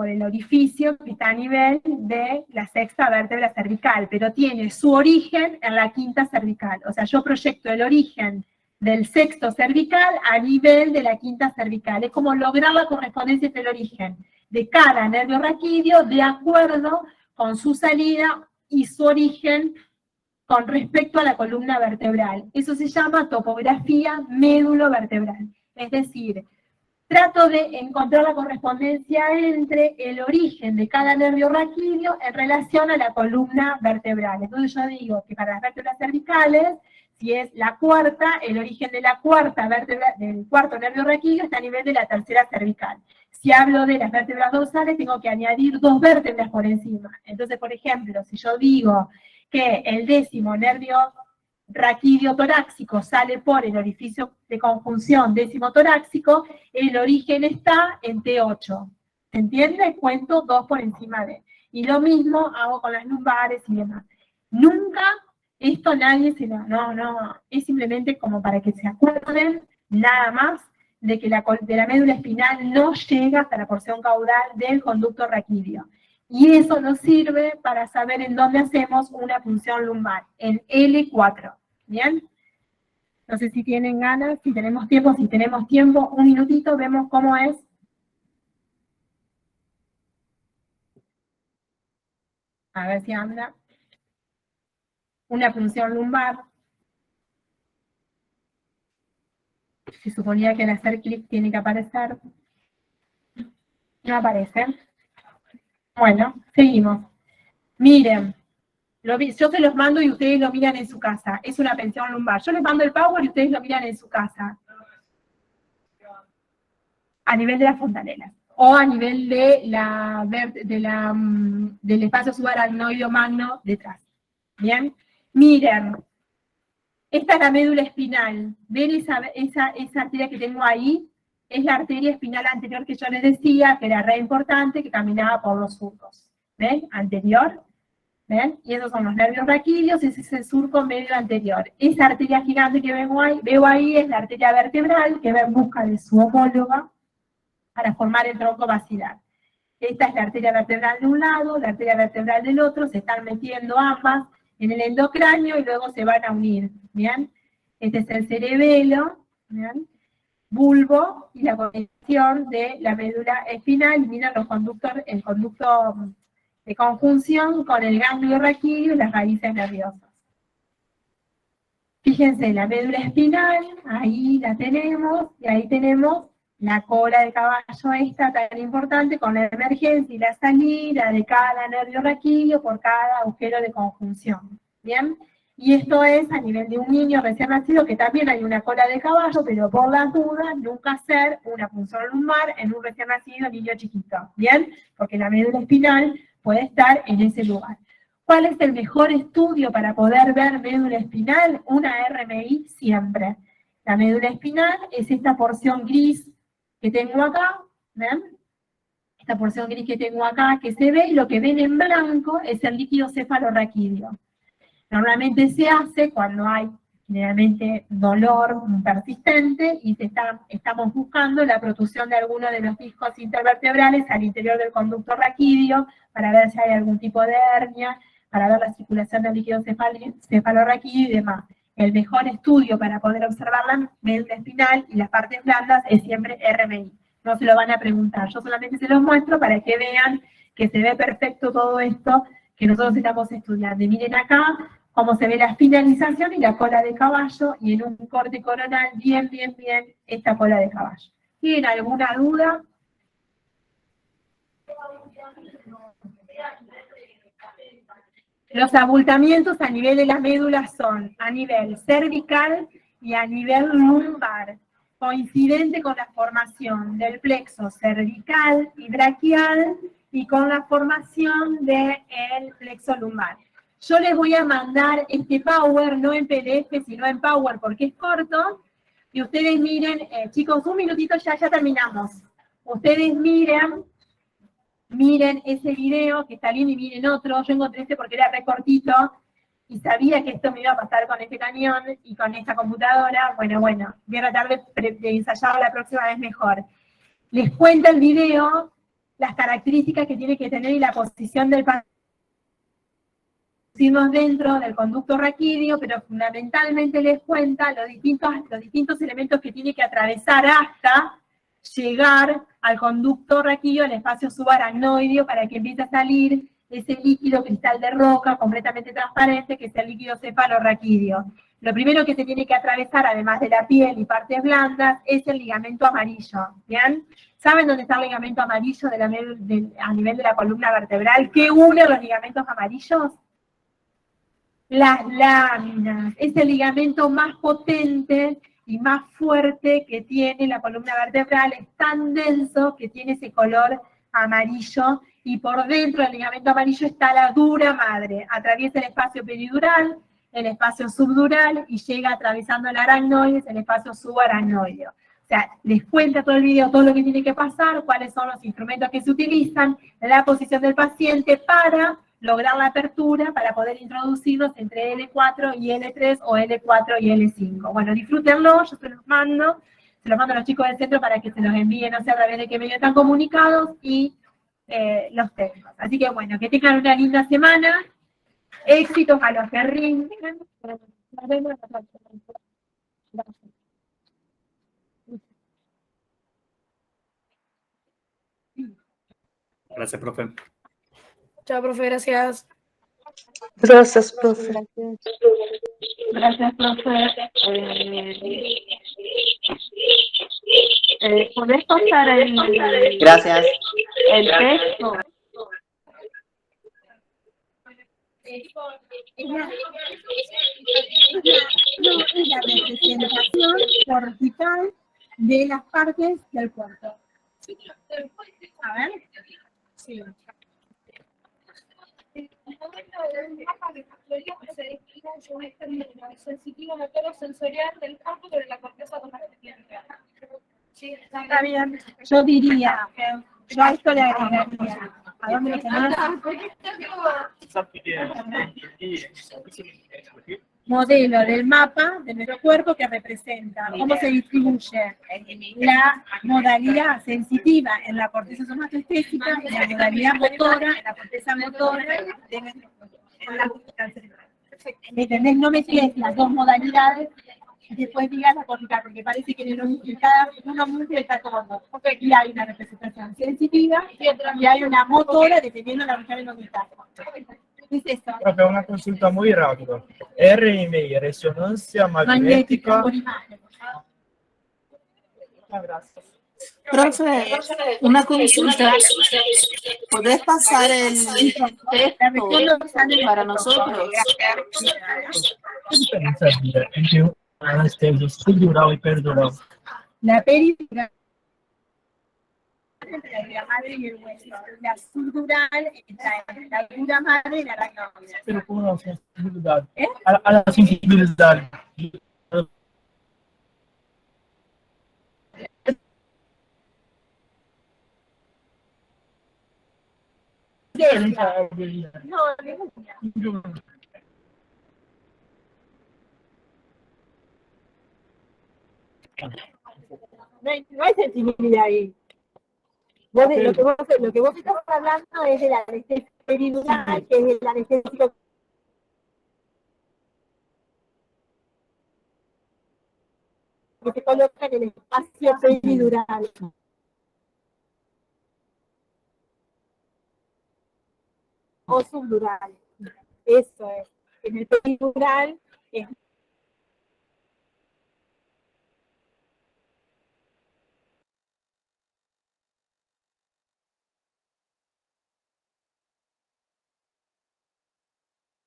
el orificio que está a nivel de la sexta vértebra cervical, pero tiene su origen en la quinta cervical. O sea, yo proyecto el origen del sexto cervical a nivel de la quinta cervical. Es como lograr la correspondencia entre el origen de cada nervio raquídeo de acuerdo con su salida y su origen con respecto a la columna vertebral. Eso se llama topografía médulo-vertebral. Es decir, trato de encontrar la correspondencia entre el origen de cada nervio raquídeo en relación a la columna vertebral. Entonces yo digo que para las vértebras cervicales, si es la cuarta, el origen de la cuarta vértebra, del cuarto nervio raquídeo está a nivel de la tercera cervical. Si hablo de las vértebras dorsales, tengo que añadir 2 vértebras por encima. Entonces, por ejemplo, si yo digo que el décimo nervio raquídeo torácico sale por el orificio de conjunción décimo torácico, el origen está en T8. ¿Se entiende? Cuento 2 por encima de. Y lo mismo hago con las lumbares y demás. Nunca, esto nadie se lo... No, es simplemente como para que se acuerden, nada más, de que de la médula espinal no llega hasta la porción caudal del conducto raquídeo. Y eso nos sirve para saber en dónde hacemos una punción lumbar, en L4. ¿Bien? No sé si tienen ganas, si tenemos tiempo, un minutito, vemos cómo es. A ver si anda. Una punción lumbar. Se suponía que al hacer clic tiene que aparecer. No aparece. Bueno, seguimos. Miren, yo se los mando y ustedes lo miran en su casa. Es una punción lumbar. Yo les mando el power y ustedes lo miran en su casa. A nivel de las fontanelas. O a nivel de del espacio subaracnoideo magno detrás. ¿Bien? Miren. Esta es la médula espinal. ¿Ven esa arteria que tengo ahí? es la arteria espinal anterior que yo les decía, que era re importante, que caminaba por los surcos. ¿Ven? Anterior. ¿Ven? Y esos son los nervios raquídeos, ese es el surco medio anterior. Esa arteria gigante que veo ahí es la arteria vertebral, que va en busca de su homóloga para formar el tronco basilar. Esta es la arteria vertebral de un lado, la arteria vertebral del otro, se están metiendo ambas en el endocráneo y luego se van a unir. ¿Bien? Este es el cerebelo, ¿bien? Bulbo y la conexión de la médula espinal, y miren los conductos, el conducto de conjunción con el ganglio raquídeo y las raíces nerviosas. Fíjense, la médula espinal, ahí la tenemos, y ahí tenemos la cola de caballo esta tan importante, con la emergencia y la salida de cada nervio raquídeo por cada agujero de conjunción. ¿Bien? Y esto es a nivel de un niño recién nacido, que también hay una cola de caballo, pero por las dudas, nunca hacer una punción lumbar en un recién nacido niño chiquito. ¿Bien? Porque la médula espinal puede estar en ese lugar. ¿Cuál es el mejor estudio para poder ver médula espinal? Una RMI siempre. La médula espinal es esta porción gris que tengo acá, ¿ven? Esta porción gris que tengo acá que se ve, y lo que ven en blanco es el líquido cefalorraquídeo. Normalmente se hace cuando hay generalmente dolor persistente y estamos buscando la protrusión de alguno de los discos intervertebrales al interior del conducto raquídeo para ver si hay algún tipo de hernia, para ver la circulación del líquido cefalorraquídeo y demás. El mejor estudio para poder observar la médula espinal y las partes blandas es siempre RMI. No se lo van a preguntar, yo solamente se los muestro para que vean que se ve perfecto todo esto que nosotros estamos estudiando. Y miren acá cómo se ve la finalización y la cola de caballo, y en un corte coronal bien esta cola de caballo. ¿Tienen alguna duda? Los abultamientos a nivel de las médulas son a nivel cervical y a nivel lumbar, coincidente con la formación del plexo cervical y braquial y con la formación del plexo lumbar. Yo les voy a mandar este Power, no en PDF, sino en Power, porque es corto, y ustedes miren, chicos, un minutito ya terminamos. Ustedes miren ese video que está lindo y miren otro. Yo encontré este porque era re cortito y sabía que esto me iba a pasar con este cañón y con esta computadora. Bueno, voy a tratar de ensayarlo la próxima vez mejor. Les cuenta el video las características que tiene que tener y la posición del paciente dentro del conducto raquídeo, pero fundamentalmente les cuenta los distintos elementos que tiene que atravesar hasta llegar al conducto raquídeo, al espacio subaracnoideo, para que empiece a salir ese líquido cristal de roca completamente transparente, que es el líquido cefalorraquídeo. Lo primero que se tiene que atravesar, además de la piel y partes blandas, es el ligamento amarillo. ¿Bien? ¿Saben dónde está el ligamento amarillo a nivel de la columna vertebral? ¿Qué une los ligamentos amarillos? Las láminas. Es el ligamento más potente y más fuerte que tiene la columna vertebral. Es tan denso que tiene ese color amarillo, y por dentro del ligamento amarillo está la dura madre. Atraviesa el espacio peridural, el espacio subdural, y llega atravesando el aracnoides, el espacio subaracnoideo. O sea, les cuenta todo el video, todo lo que tiene que pasar, cuáles son los instrumentos que se utilizan, la posición del paciente para lograr la apertura, para poder introducirlos entre L4 y L3 o L4 y L5. Bueno, disfrútenlo, yo se los mando a los chicos del centro para que se los envíen, no sé a través de qué medio están comunicados, y los textos. Así que bueno, que tengan una linda semana, éxitos a los que rinden. Nos vemos la próxima. Gracias. Gracias, profe. Chao, profe, gracias. Gracias, profe. Gracias, profe. ¿Podés pasar Gracias. el texto? Es la representación cortical de las partes del cuerpo. A ver. Sí. En el momento del mapa de factoría se describe un geometría sensitivo motor sensorial del campo sobre la corteza de una serpiente. Está bien. Yo diría, yo a esto le agregaría, ¿a dónde lo tenés? Modelo del mapa de nuestro cuerpo que representa cómo se distribuye la modalidad sensitiva en la corteza somatoestética y la modalidad motora en la corteza motora en la corteza cerebral. ¿Me entendés? No mezcles las dos modalidades y después digas la corteza, porque parece que en cada uno músculo está como y hay una representación sensitiva y hay una motora dependiendo de la región en donde está. ¿Qué es eso? Profe, una consulta muy rápida. RMI, resonancia magnética. Por imagen. Muchas gracias. Profe, una consulta. ¿Podés pasar el texto para nosotros? ¿Qué diferencia hay entre anestesia subdural y perdural? La peridural entre la madre y el hueso. La subdural está entre la dura madre y la aracnoide. Pero ¿cómo la sensibilidad? A la sensibilidad. No, ninguna. No hay sensibilidad ahí. Lo que vos estás hablando es de la anestesia peridural, que es el anestésico que se coloca en el espacio peridural. O subdural. Eso es. En el peridural es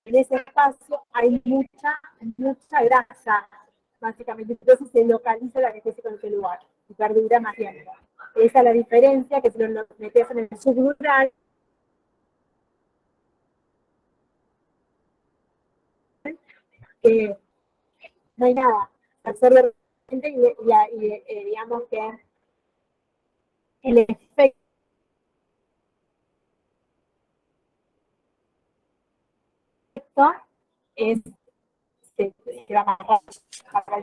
en ese espacio hay mucha grasa, básicamente. Entonces se localiza la anestesia en ese lugar y perdura más tiempo. Esa es la diferencia, que si lo metes en el subdural, que no hay nada, se absorbe y digamos que el efecto es se va más rápido.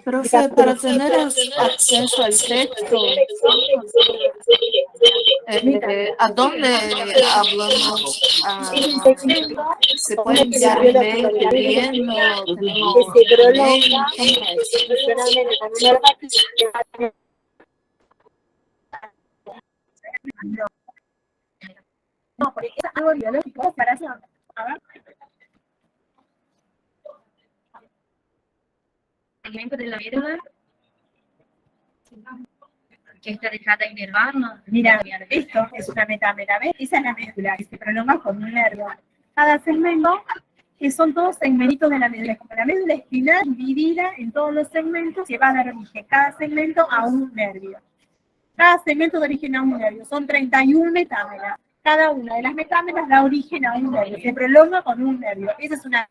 Profe, para tener acceso al texto, ¿a dónde hablamos? ¿Se puede enviar mail pidiendo? Que se prolonga funcionalmente con un órgano. No, porque es algo biológico para hacer. A ver. Segmento de la médula que está dejada inervar, ¿no? Mira, esto es una metámera, ¿ves? Esa es la médula, que se prolonga con un nervio. Cada segmento, que son todos segmentitos de la médula, como la médula espinal dividida en todos los segmentos, que va a dar origen cada segmento a un nervio. Cada segmento da origen a un nervio, son 31 metámeras. Cada una de las metámeras da origen a un nervio, se prolonga con un nervio. Esa es una